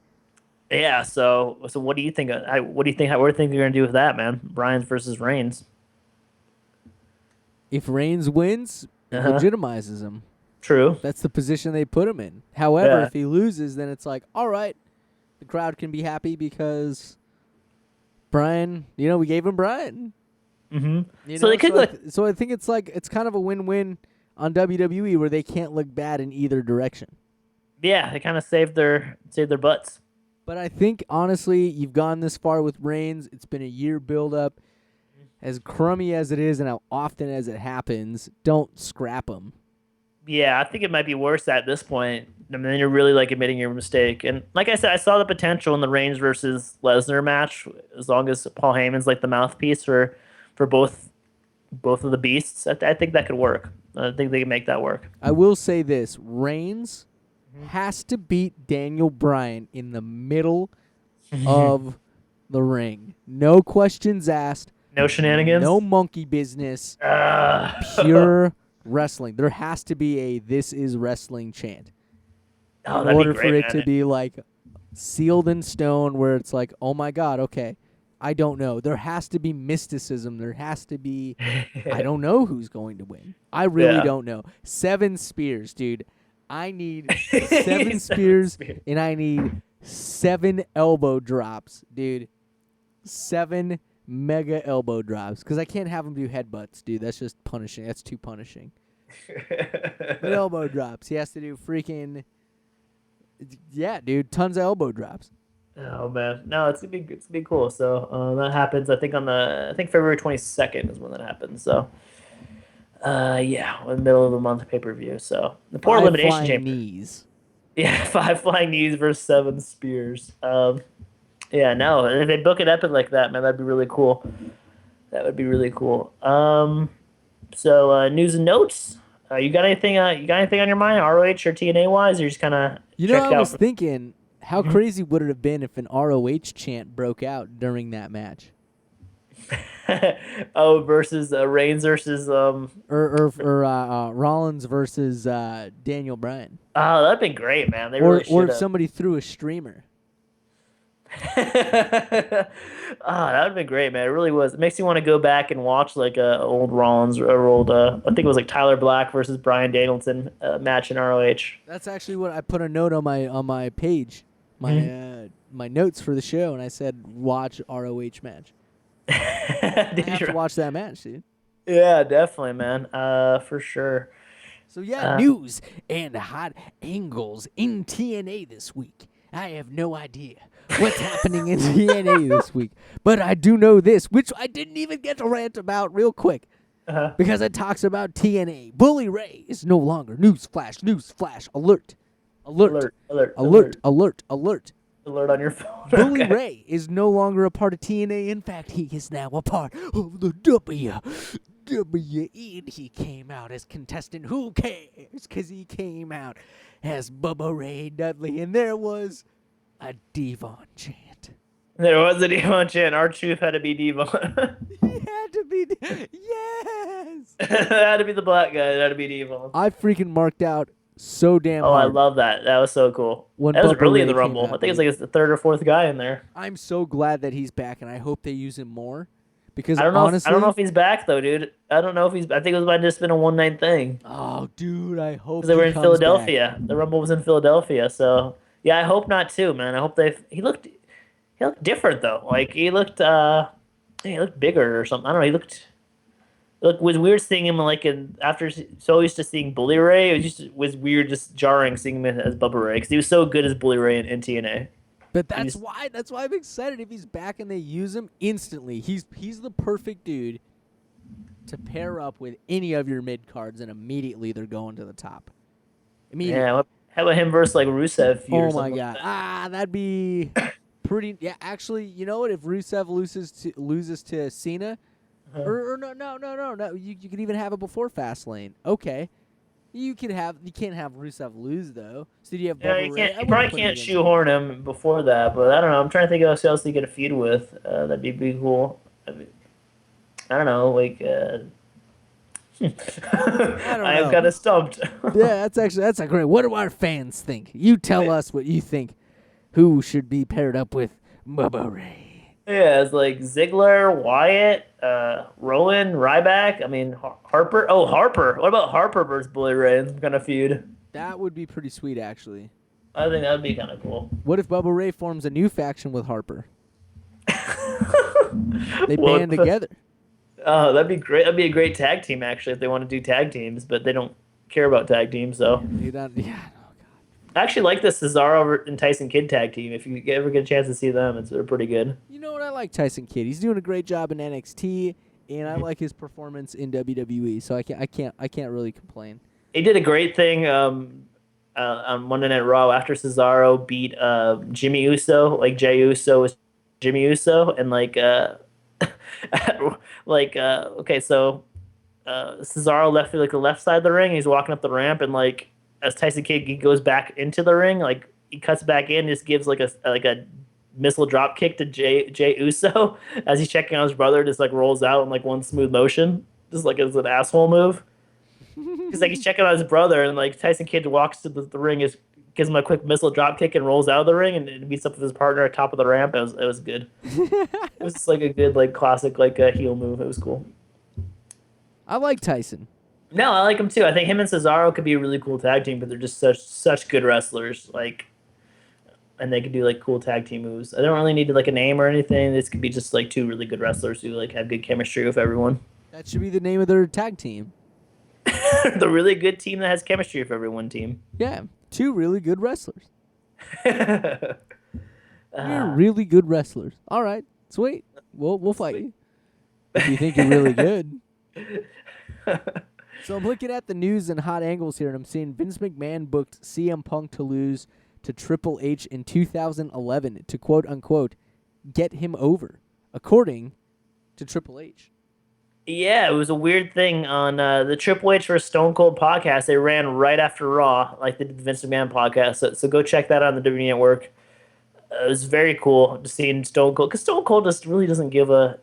S4: Yeah. So what do you think? What do you think? What do you think they're gonna do with that, man? Bryan versus Reigns.
S3: If Reigns wins, legitimizes him.
S4: True.
S3: That's the position they put him in. However,
S4: Yeah.
S3: if he loses, then it's like, all right, the crowd can be happy because Bryan, we gave him Bryan.
S4: Mm-hmm. So they could
S3: so I think it's kind of a win-win on WWE where they can't look bad in either direction.
S4: Yeah, they kind of saved their butts.
S3: But I think honestly, you've gone this far with Reigns. It's been a year build-up. As crummy as it is, and how often as it happens, don't scrap him.
S4: Yeah, I think it might be worse at this point. I mean, you're really like admitting your mistake. And like I said, I saw the potential in the Reigns versus Lesnar match, as long as Paul Heyman's like the mouthpiece for both of the beasts. I think that could work. I think they can make that work.
S3: I will say this: Reigns has to beat Daniel Bryan in the middle of the ring. No questions asked.
S4: No shenanigans.
S3: No monkey business. Pure wrestling. There has to be a "This is wrestling" chant in order for it to be like sealed in stone, where it's like, oh my God, okay, I don't know. There has to be mysticism. There has to be, I don't know who's going to win. I really don't know. 7 spears, dude. I need 7 spears, and I need 7 elbow drops, dude. 7 mega elbow drops, because I can't have him do headbutts, dude. That's just punishing. That's too punishing. But elbow drops. He has to do freaking, yeah, dude. Tons of elbow drops.
S4: Oh man, no, it's gonna be cool. So that happens. I think February 22nd is when that happens. So yeah, in the middle of the month pay-per-view. So the poor elimination chamber.
S3: Knees.
S4: Yeah, 5 flying knees versus 7 spears. Yeah, no, if they book it epic like that, man, that'd be really cool. That would be really cool. So news and notes. You got anything? You got anything on your mind, ROH or TNA wise? Or you just kind of
S3: I was thinking, how crazy would it have been if an ROH chant broke out during that match?
S4: Oh, versus Reigns versus
S3: Rollins versus Daniel Bryan.
S4: Oh, that'd be great, man. They
S3: or
S4: really
S3: or if somebody threw a streamer.
S4: That would have been great, man. It really was. It makes you want to go back and watch like old Rollins or old I think it was like Tyler Black versus Bryan Danielson match in ROH.
S3: That's actually what I put a note on my page, my notes for the show, and I said watch ROH match. I have to watch that match, dude.
S4: Yeah, definitely, man. For sure.
S3: So yeah, news and hot angles in TNA this week. I have no idea what's happening in TNA this week, but I do know this, which I didn't even get to rant about real quick, because it talks about TNA. Bully Ray is no longer newsflash, alert
S4: On your phone.
S3: Bully Ray is no longer a part of TNA. In fact, he is now a part of the WWE, and he came out as contestant. Who cares? Because he came out as Bubba Ray Dudley, and there was a Devon chant.
S4: There was a Devon chant. Our truth had to be Devon.
S3: He had to be. Yes.
S4: It had to be the black guy. It had to be Devon.
S3: I freaking marked out so damn
S4: hard. I
S3: hard.
S4: love that. That was so cool. That was
S3: Bubba
S4: early in
S3: Ray
S4: the Rumble.
S3: came out,
S4: I think it's like the 3rd or 4th guy in there.
S3: I'm so glad that he's back, and I hope they use him more. Because
S4: I don't know.
S3: Honestly,
S4: I don't know if he's back though, dude. I don't know if he's. I think it might have just been a one-night thing.
S3: Oh, dude, I hope
S4: Because they were in Philadelphia.
S3: Back.
S4: The Rumble was in Philadelphia, so yeah, I hope not too, man. I hope he looked different though. Like he looked bigger or something. I don't know. Look, it was weird seeing him like after so used to seeing Bully Ray. It was weird, just jarring seeing him as Bubba Ray because he was so good as Bully Ray in TNA.
S3: But that's why I'm excited if he's back and they use him instantly. He's the perfect dude to pair up with any of your mid cards, and immediately they're going to the top.
S4: Yeah, how about him versus like Rusev feud?
S3: Oh my god, that'd be pretty. Yeah, actually, you know what? If Rusev loses to Cena, or no, you could even have it before Fastlane. Okay, you can't have Rusev lose though. So do you have?
S4: Yeah,
S3: Bubba Ray?
S4: you probably can't shoehorn him before that, but I don't know. I'm trying to think of who else he could feud with. That'd be pretty cool. I don't know, like.
S3: I don't know.
S4: I'm kind of stumped.
S3: Yeah, that's a great. What do our fans think? You tell us what you think. Who should be paired up with Bubba Ray?
S4: Yeah, it's like Ziggler, Wyatt, Rowan, Ryback. I mean, Harper. Oh, Harper. What about Harper versus Bully Ray in some kind of feud?
S3: That would be pretty sweet, actually.
S4: I think that would be kind of cool.
S3: What if Bubba Ray forms a new faction with Harper? They band together.
S4: Oh, that'd be great. That'd be a great tag team, actually, if they want to do tag teams, but they don't care about tag teams, so.
S3: You don't, yeah. Oh, God.
S4: I actually like the Cesaro and Tyson Kidd tag team. If you ever get a chance to see them, they're pretty good.
S3: You know what? I like Tyson Kidd. He's doing a great job in NXT, and I like his performance in WWE, so I can't really complain.
S4: He did a great thing on Monday Night Raw after Cesaro beat Jimmy Uso. Like, Jey Uso was Jimmy Uso, and okay, so Cesaro left like the left side of the ring. He's walking up the ramp, and like as Tyson Kidd goes back into the ring, like he cuts back in, just gives like a missile drop kick to Jey Uso as he's checking on his brother. Just like rolls out in like one smooth motion, just like as an asshole move. Because like he's checking on his brother, and like Tyson Kidd walks to the ring, gives him a quick missile drop kick and rolls out of the ring and meets up with his partner at top of the ramp. It was good. It was just like a good like classic like heel move. It was cool.
S3: I like Tyson.
S4: No, I like him too. I think him and Cesaro could be a really cool tag team, but they're just such good wrestlers. Like, and they could do like cool tag team moves. I don't really need like a name or anything. This could be just like two really good wrestlers who like have good chemistry with everyone.
S3: That should be the name of their tag team.
S4: The really good team that has chemistry with everyone team.
S3: Yeah, two really good wrestlers. You're really good wrestlers. All right, sweet. We'll fight you if you think you're really good. So I'm looking at the news and hot angles here, and I'm seeing Vince McMahon booked CM Punk to lose to Triple H in 2011 to quote-unquote get him over, according to Triple H.
S4: Yeah, it was a weird thing on the Triple H vs. Stone Cold podcast. They ran right after Raw, like they did the Vince McMahon podcast. So go check that out on the WWE Network. It was very cool to see Stone Cold, because Stone Cold just really doesn't give a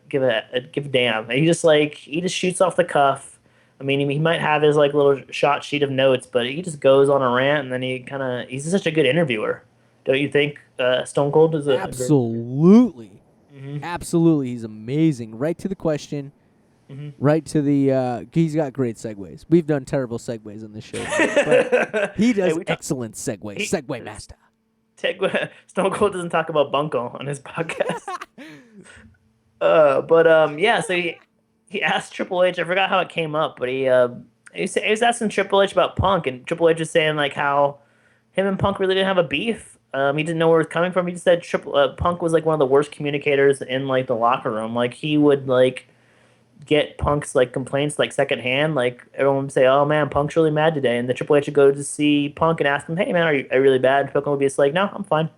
S4: damn. He just shoots off the cuff. I mean, he might have his like little shot sheet of notes, but he just goes on a rant, and then he's such a good interviewer. Don't you think Stone Cold is
S3: Absolutely. Absolutely. He's amazing. Right to the question. Right to the he's got great segues. We've done terrible segues on this show, but he does excellent segues. Segue master.
S4: Stone Cold doesn't talk about Bunko on his podcast. Yeah, so he asked Triple H, I forgot how it came up, but he was asking Triple H about Punk, and Triple H was saying like how him and Punk really didn't have a beef. He didn't know where it was coming from. He just said Punk was like one of the worst communicators in like the locker room. Like he would like get Punk's like complaints like secondhand. Like everyone would say, "Oh man, Punk's really mad today," and the Triple H would go to see Punk and ask him, "Hey man, are you really bad?" Punk would be just like, "No, I'm fine." And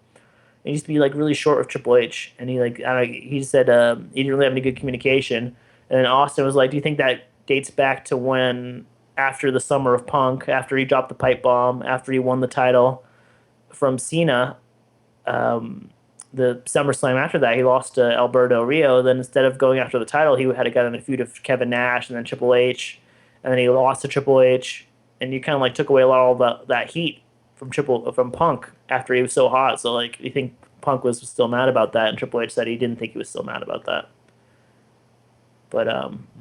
S4: he used to be like really short with Triple H, and he like he just said he didn't really have any good communication. And then Austin was like, "Do you think that dates back to when after the summer of Punk, after he dropped the pipe bomb, after he won the title from Cena?" The SummerSlam after that, he lost to Alberto Rio. Then instead of going after the title, he had to get in a feud of Kevin Nash and then Triple H, and then he lost to Triple H, and you kind of like took away a lot of that heat from Punk after he was so hot. So like, you think Punk was still mad about that? And Triple H said he didn't think he was still mad about that. But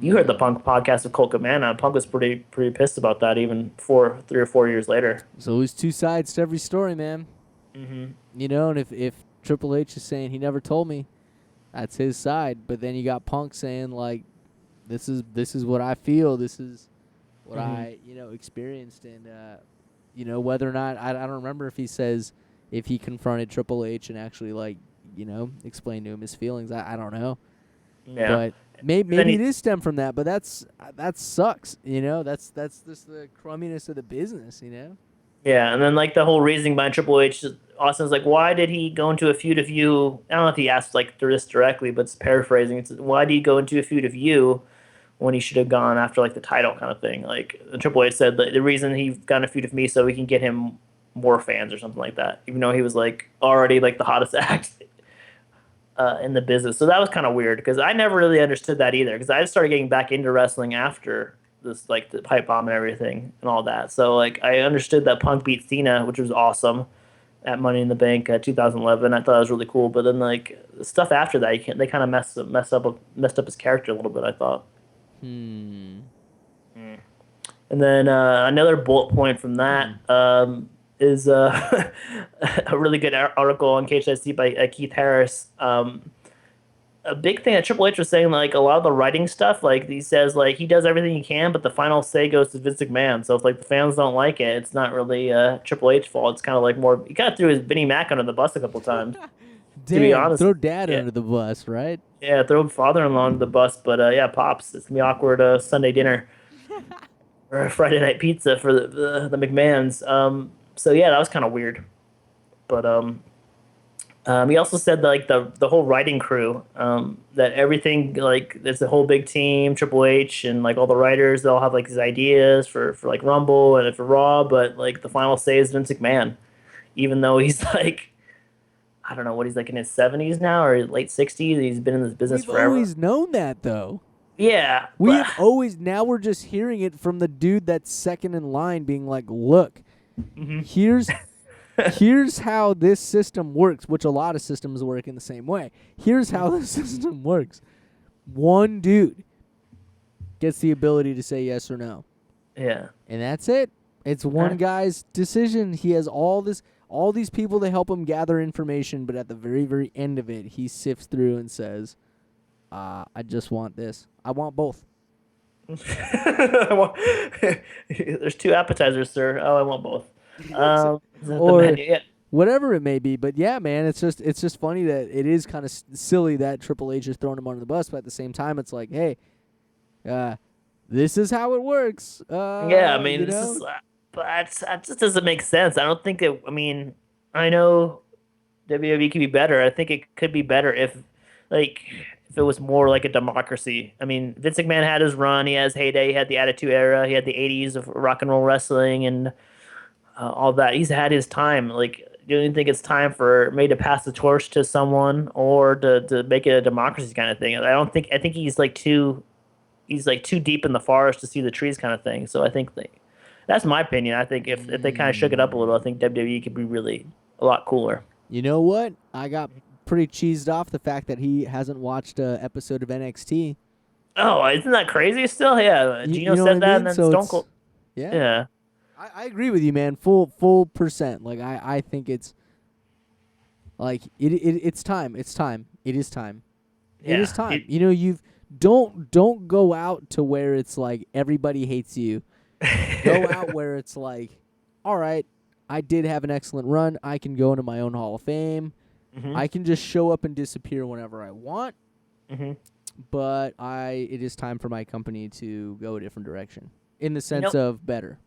S4: you heard the Punk podcast with Colt Cabana. Punk was pretty pissed about that, even 3 or 4 years later.
S3: There's always two sides to every story, man. You know, and if Triple H is saying he never told me, that's his side. But then you got Punk saying like, this is what I feel. This is what
S4: Mm-hmm.
S3: I experienced, and whether or not I don't remember if he says if he confronted Triple H and actually explained to him his feelings. I don't know,
S4: Yeah.
S3: but maybe
S4: Then
S3: it is stemmed from that. But that sucks. That's just the crumminess of the business.
S4: Yeah, and then like the whole reasoning behind Triple H, Austin's like, why did he go into a feud of you? I don't know if he asked like this directly, but it's paraphrasing. It's why did he go into a feud of you when he should have gone after like the title kind of thing? Like Triple H said that the reason he got in a feud of me so we can get him more fans or something like that, even though he was like already like the hottest act in the business. So that was kind of weird because I never really understood that either because I just started getting back into wrestling after this, like the pipe bomb and everything and all that. So like I understood that Punk beat Cena, which was awesome at Money in the Bank 2011. I thought it was really cool. But then like the stuff after that, they kind of messed up his character a little bit, I thought. And then another bullet point from that is a really good article on KHIC by Keith Harris. A big thing that Triple H was saying, like a lot of the writing stuff, like he says, like he does everything he can, but the final say goes to Vince McMahon. So if like the fans don't like it, it's not really Triple H's fault. It's kind of like more. He kind of threw his Vinny Mac under the bus a couple times.
S3: Damn,
S4: be honest,
S3: throw Dad
S4: yeah.
S3: under the bus, right?
S4: Yeah, throw father-in-law under the bus, but yeah, Pops, it's gonna be awkward Sunday dinner or Friday night pizza for the McMahons. So yeah, that was kind of weird, but he also said that, like the whole writing crew, that everything like there's a whole big team, Triple H and like all the writers, they all have like these ideas for like Rumble and for Raw, but like the final say is Vince McMahon, even though he's like, I don't know what he's like in his 70s now or late 60s. He's been in this business
S3: We've
S4: forever.
S3: always known that though.
S4: Yeah,
S3: We
S4: but-
S3: have always. Now we're just hearing it from the dude that's second in line, being like, "Look, here's how this system works," which a lot of systems work in the same way. Here's how the system works. One dude gets the ability to say yes or no,
S4: yeah.
S3: and that's it. It's one guy's decision. He has all these people to help him gather information, but at the very, very end of it, he sifts through and says, I just want this. I want both.
S4: There's two appetizers, sir. Oh, I want both.
S3: Or
S4: yeah.
S3: whatever it may be. But yeah, man, it's just funny that it is kind of silly that Triple H is throwing him under the bus, but at the same time, it's like, hey, this is how it works.
S4: Yeah, I mean, but that just doesn't make sense. I don't think it. I mean, I know WWE could be better. I think it could be better if it was more like a democracy. I mean, Vince McMahon had his run. He has heyday. He had the Attitude Era. He had the '80s of rock and roll wrestling and all that. He's had his time. Like, you don't think it's time for me to pass the torch to someone or to make it a democracy kind of thing. I think he's like too deep in the forest to see the trees kind of thing. So I think that's my opinion. I think if they kind of shook it up a little, I think WWE could be really a lot cooler.
S3: You know what? I got pretty cheesed off the fact that he hasn't watched an episode of NXT.
S4: Oh, isn't that crazy still? Yeah, Gino said that, and then
S3: So
S4: Stone Cold.
S3: Yeah. I agree with you, man. Full percent. Like I think it's like it's time. It's time. It is time. It is time. You've don't go out to where it's like everybody hates you. Go out where it's like, all right, I did have an excellent run. I can go into my own Hall of Fame. I can just show up and disappear whenever I want. But it is time for my company to go a different direction in the sense of better.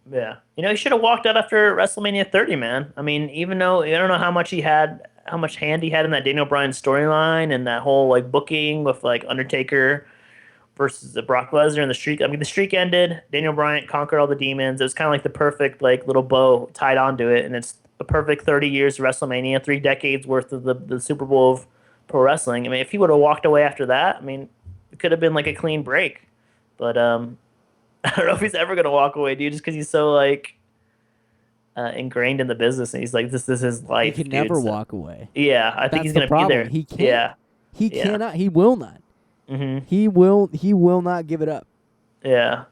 S4: Yeah. He should have walked out after WrestleMania 30, man. I mean, even though I don't know how much hand he had in that Daniel Bryan storyline and that whole like booking with like Undertaker versus the Brock Lesnar and the streak. I mean, the streak ended. Daniel Bryan conquered all the demons. It was kind of like the perfect like little bow tied onto it, and it's a perfect 30 years of WrestleMania, 3 decades worth of the Super Bowl of pro wrestling. I mean, if he would have walked away after that, I mean, it could have been like a clean break. But I don't know if he's ever gonna walk away, dude, just because he's so like ingrained in the business, and he's like, this is his life.
S3: He can never walk away.
S4: Yeah, I think he's gonna be there.
S3: He can't.
S4: Yeah,
S3: he cannot. He will not. He will not give it up.
S4: Yeah.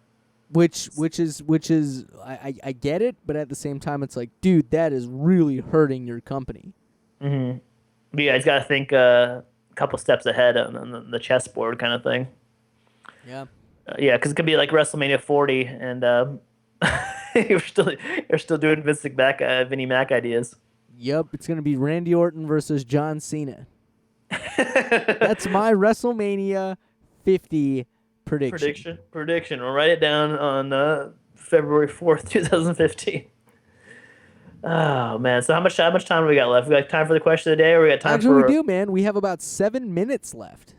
S3: Which is I get it, but at the same time, it's like, dude, that is really hurting your company.
S4: But yeah, he's got to think a couple steps ahead on the chessboard kind of thing.
S3: Yeah.
S4: Yeah, because it could be like WrestleMania 40, and you're still doing Vinny Mac ideas.
S3: Yep, it's gonna be Randy Orton versus John Cena. That's my WrestleMania 50 prediction.
S4: Prediction. We'll write it down on February 4th, 2015. Oh man! So how much time do we got left? We got time for the question of the day, or we got time
S3: Actually,
S4: for?
S3: we do, man. We have about 7 minutes left.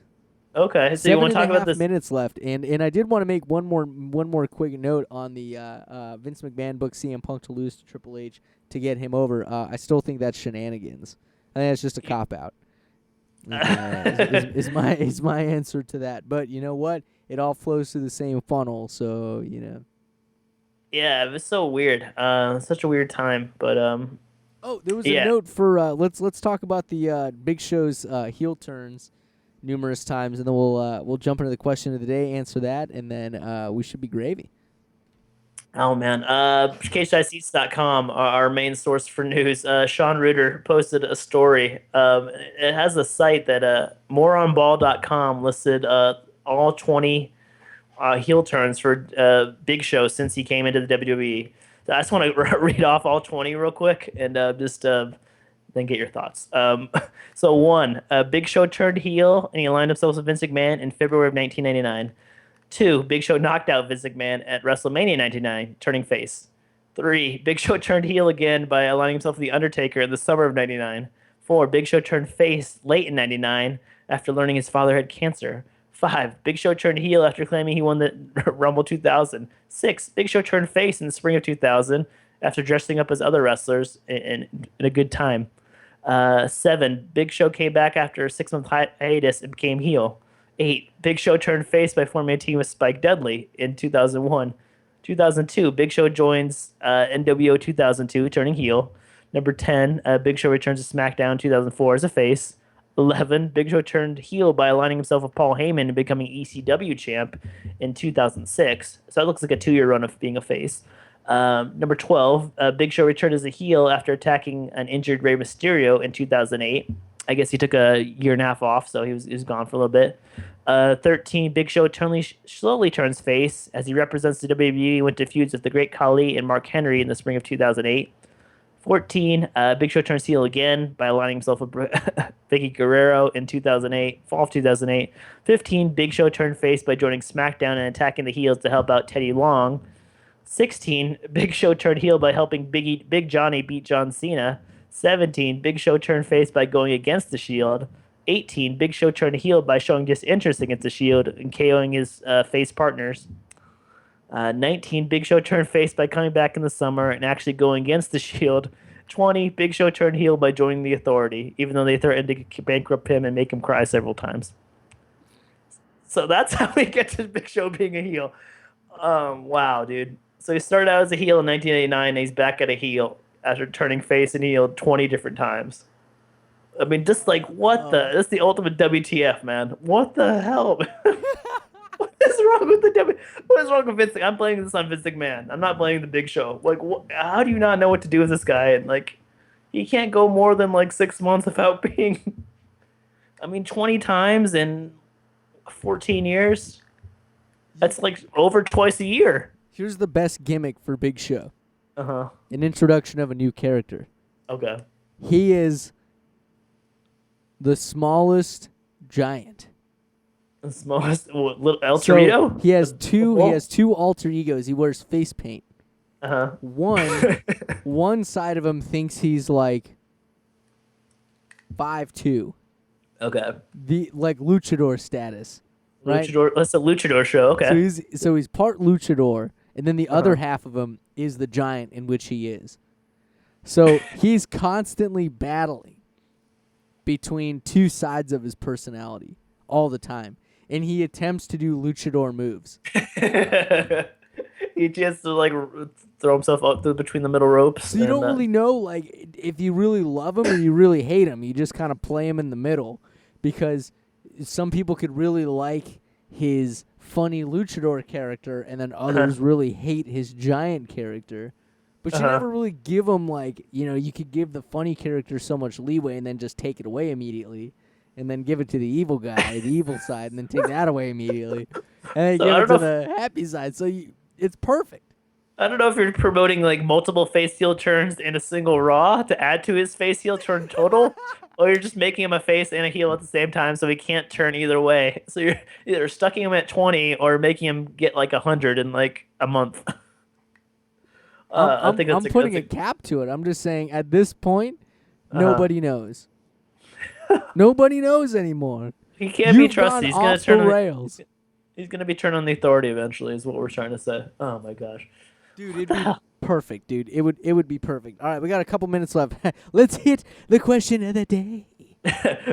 S4: Okay, so you want to talk about this?
S3: 7.5 minutes left, and I did want to make one more quick note on the Vince McMahon book CM Punk to lose to Triple H to get him over. I still think that's shenanigans. I think that's just a cop out. Is my answer to that. But you know what? It all flows through the same funnel, so you know.
S4: Yeah, it was so weird. Such a weird time, but
S3: Oh, there was a note for let's talk about the Big Show's heel turns numerous times, and then we'll jump into the question of the day, answer that, and then we should be gravy.
S4: Oh man, CageSideSeats.com, our main source for news. Sean Reuter posted a story. It has a site that moreonball.com listed all 20 heel turns for Big Show since he came into the WWE. So I just want to read off all 20 real quick and just then get your thoughts. So 1, Big Show turned heel and he aligned himself with Vince McMahon in February of 1999. 2, Big Show knocked out Vince McMahon at WrestleMania 99, turning face. 3, Big Show turned heel again by aligning himself with The Undertaker in the summer of 99. 4, Big Show turned face late in 99 after learning his father had cancer. 5, Big Show turned heel after claiming he won the Rumble 2000. 6, Big Show turned face in the spring of 2000 after dressing up as other wrestlers in a good time. 7, Big Show came back after a 6-month hiatus and became heel. 8, Big Show turned face by forming a team with Spike Dudley in 2001. 2002, Big Show joins NWO 2002, turning heel. Number 10, Big Show returns to SmackDown 2004 as a face. 11, Big Show turned heel by aligning himself with Paul Heyman and becoming ECW champ in 2006. So that looks like a 2-year run of being a face. Number 12, Big Show returned as a heel after attacking an injured Rey Mysterio in 2008. I guess he took a year and a half off, so he was gone for a little bit. 13, Big Show slowly turns face as he represents the WWE, went to feuds with the Great Khali and Mark Henry in the spring of 2008. 14, Big Show turns heel again by aligning himself with Vicky Guerrero in 2008, fall of 2008. 15, Big Show turned face by joining SmackDown and attacking the heels to help out Teddy Long. 16, Big Show turned heel by helping Big Johnny beat John Cena. 17, Big Show turned face by going against the Shield. 18, Big Show turned heel by showing disinterest against the Shield and KOing his face partners. 19, Big Show turned face by coming back in the summer and actually going against the Shield. 20, Big Show turned heel by joining the Authority, even though they threatened to bankrupt him and make him cry several times. So that's how we get to Big Show being a heel. Wow, dude. So he started out as a heel in 1989, and he's back at a heel after turning face and heel 20 different times. I mean, just like, that's the ultimate WTF, man. What the hell? What is wrong with what is wrong with Vince? I'm blaming this on Vince McMahon. I'm not blaming the Big Show. Like, how do you not know what to do with this guy? And like, he can't go more than like 6 months without being. I mean, 20 times in 14 years. That's like over twice a year.
S3: Here's the best gimmick for Big Show.
S4: Uh-huh.
S3: An introduction of a new character.
S4: Okay.
S3: He is the smallest giant.
S4: The smallest little El Torito?
S3: So he has two alter egos. He wears face paint.
S4: Uh-huh.
S3: One side of him thinks he's like 5'2".
S4: Okay.
S3: The like luchador status. Right?
S4: Luchador. That's a luchador show. Okay.
S3: So he's part luchador, and then the other half of him is the giant in which he is. So he's constantly battling between two sides of his personality all the time, and he attempts to do luchador moves.
S4: He has to like throw himself up between the middle ropes.
S3: So you don't really know like if you really love him or you really hate him. You just kind of play him in the middle, because some people could really like his funny luchador character, and then others really hate his giant character. But you never really give him, like, you could give the funny character so much leeway and then just take it away immediately, and then give it to the evil guy, the evil side, and then take that away immediately. and
S4: So
S3: give
S4: I
S3: it
S4: don't
S3: to
S4: know
S3: the happy side. So it's perfect.
S4: I don't know if you're promoting like multiple face heel turns in a single Raw to add to his face heel turn total, or you're just making him a face and a heel at the same time so he can't turn either way. So you're either stucking him at 20 or making him get like 100 in like a month. I think
S3: I'm putting a cap to it. I'm just saying at this point, nobody knows. Nobody knows anymore.
S4: He can't be
S3: You've
S4: trusted.
S3: gone
S4: He's gonna
S3: off
S4: turn
S3: the
S4: on
S3: rails.
S4: He's gonna be turned on the authority eventually. Is what we're trying to say. Oh my gosh.
S3: Dude, it'd be perfect, dude. It would be perfect. All right, we got a couple minutes left. Let's hit the question of the day.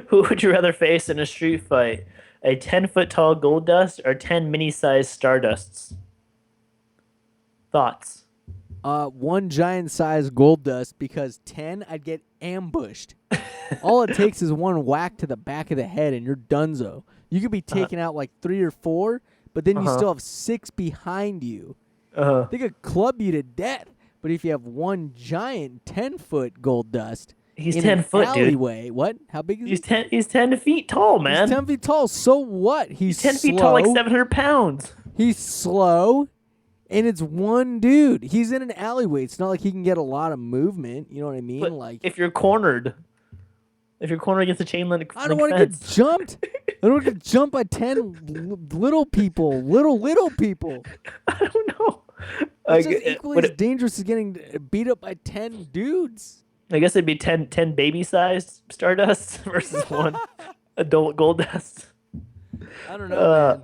S4: Who would you rather face in a street fight? A 10-foot tall Goldust or 10 mini-sized Stardusts? Thoughts?
S3: One giant size gold dust because 10 I'd get ambushed. All it takes is one whack to the back of the head and you're donezo. You could be taking out like 3 or 4, but then you still have 6 behind you. They could club you to death. But if you have one giant 10-foot gold dust,
S4: He's
S3: in
S4: 10
S3: an
S4: foot, dude.
S3: alleyway, what? How big is he?
S4: He's 10 feet tall, man.
S3: He's 10 feet tall. So what?
S4: He's 10 feet tall, like 700 pounds.
S3: He's slow, and it's one dude. He's in an alleyway. It's not like he can get a lot of movement. You know what I mean?
S4: But
S3: Like
S4: if you're cornered against a chain link
S3: I don't want to get jumped. I don't want to get jumped by 10 little people. Little people.
S4: I don't know.
S3: It's just equally as dangerous as getting beat up by 10 dudes.
S4: I guess it'd be 10 baby-sized Stardust versus one adult Goldust.
S3: I don't know, man.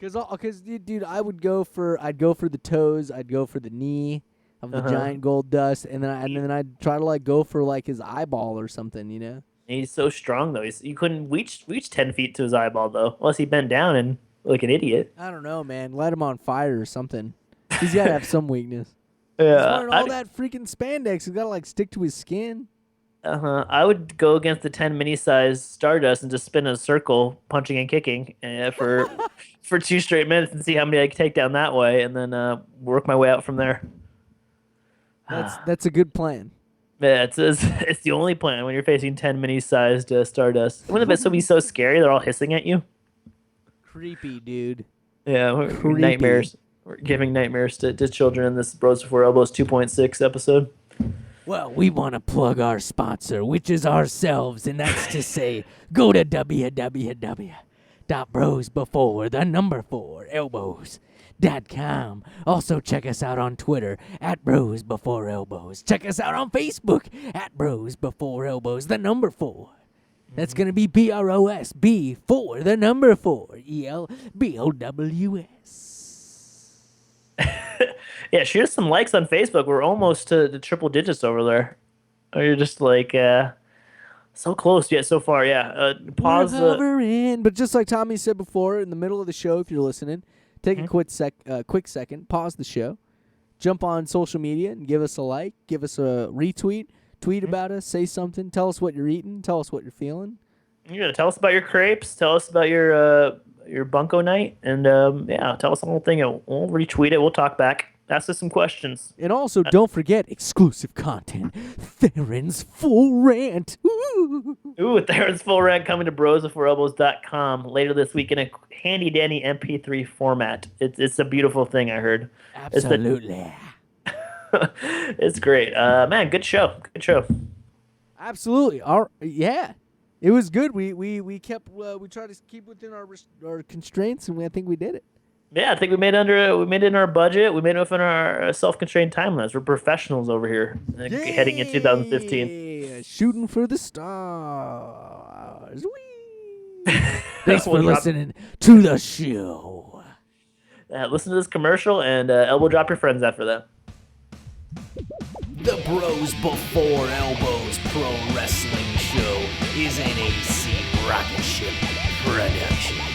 S3: Because, dude, I'd go for the toes. I'd go for the knee of the giant gold dust, and then I'd try to like go for like his eyeball or something, you know.
S4: He's so strong though. You couldn't reach 10 feet to his eyeball though, unless he bent down and like an idiot.
S3: I don't know, man. Light him on fire or something. He's got to have some weakness.
S4: Yeah,
S3: He's wearing all that freaking spandex. He's got to like stick to his skin.
S4: I would go against the 10 mini-sized Stardust and just spin in a circle, punching and kicking for 2 straight minutes and see how many I can take down that way, and then work my way out from there.
S3: That's a good plan.
S4: Yeah, it's the only plan when you're facing 10 mini-sized Stardust. Wouldn't it be so scary? They're all hissing at you.
S3: Creepy, dude.
S4: Yeah,
S3: Creepy.
S4: nightmares. We're giving nightmares to children in this Bros Before Elbows 2.6 episode.
S3: Well, we want to plug our sponsor, which is ourselves, and that's to say, go to www.brosbefore4elbows.com. Also, check us out on Twitter at Bros Before Elbows. Check us out on Facebook at Bros Before Elbows, 4. That's going to be BROSB 4, 4, ELBOWS.
S4: Yeah, shoot us some likes on Facebook. We're almost to the triple digits over there. Or you're just like, so close yet so far. Yeah, pause.
S3: We're hovering. But just like Tommy said before, in the middle of the show, if you're listening, take a quick second, pause the show, jump on social media and give us a like, give us a retweet, tweet about us, say something, tell us what you're eating, tell us what you're feeling.
S4: You're gonna tell us about your crepes, tell us about your bunko night, and tell us the whole thing. We'll retweet it. We'll talk back. Ask us some questions.
S3: And also, don't forget exclusive content. Theron's Full Rant.
S4: Ooh, Theron's Full Rant coming to brosbeforeelbows.com later this week in a handy-dandy MP3 format. It's a beautiful thing, I heard.
S3: Absolutely.
S4: It's great. Man, good show. Good show.
S3: Absolutely. Yeah. It was good. We kept we tried to keep within our constraints, and I think we did it.
S4: Yeah, I think we made it in our budget. We made it within our self-constrained timelines. We're professionals over here, heading in 2015.
S3: Shooting for the stars. Whee! Thanks for listening to the show.
S4: Listen to this commercial and elbow drop your friends after that.
S1: The Bros Before Elbows Pro Wrestling Show is an AC Rocket Ship production.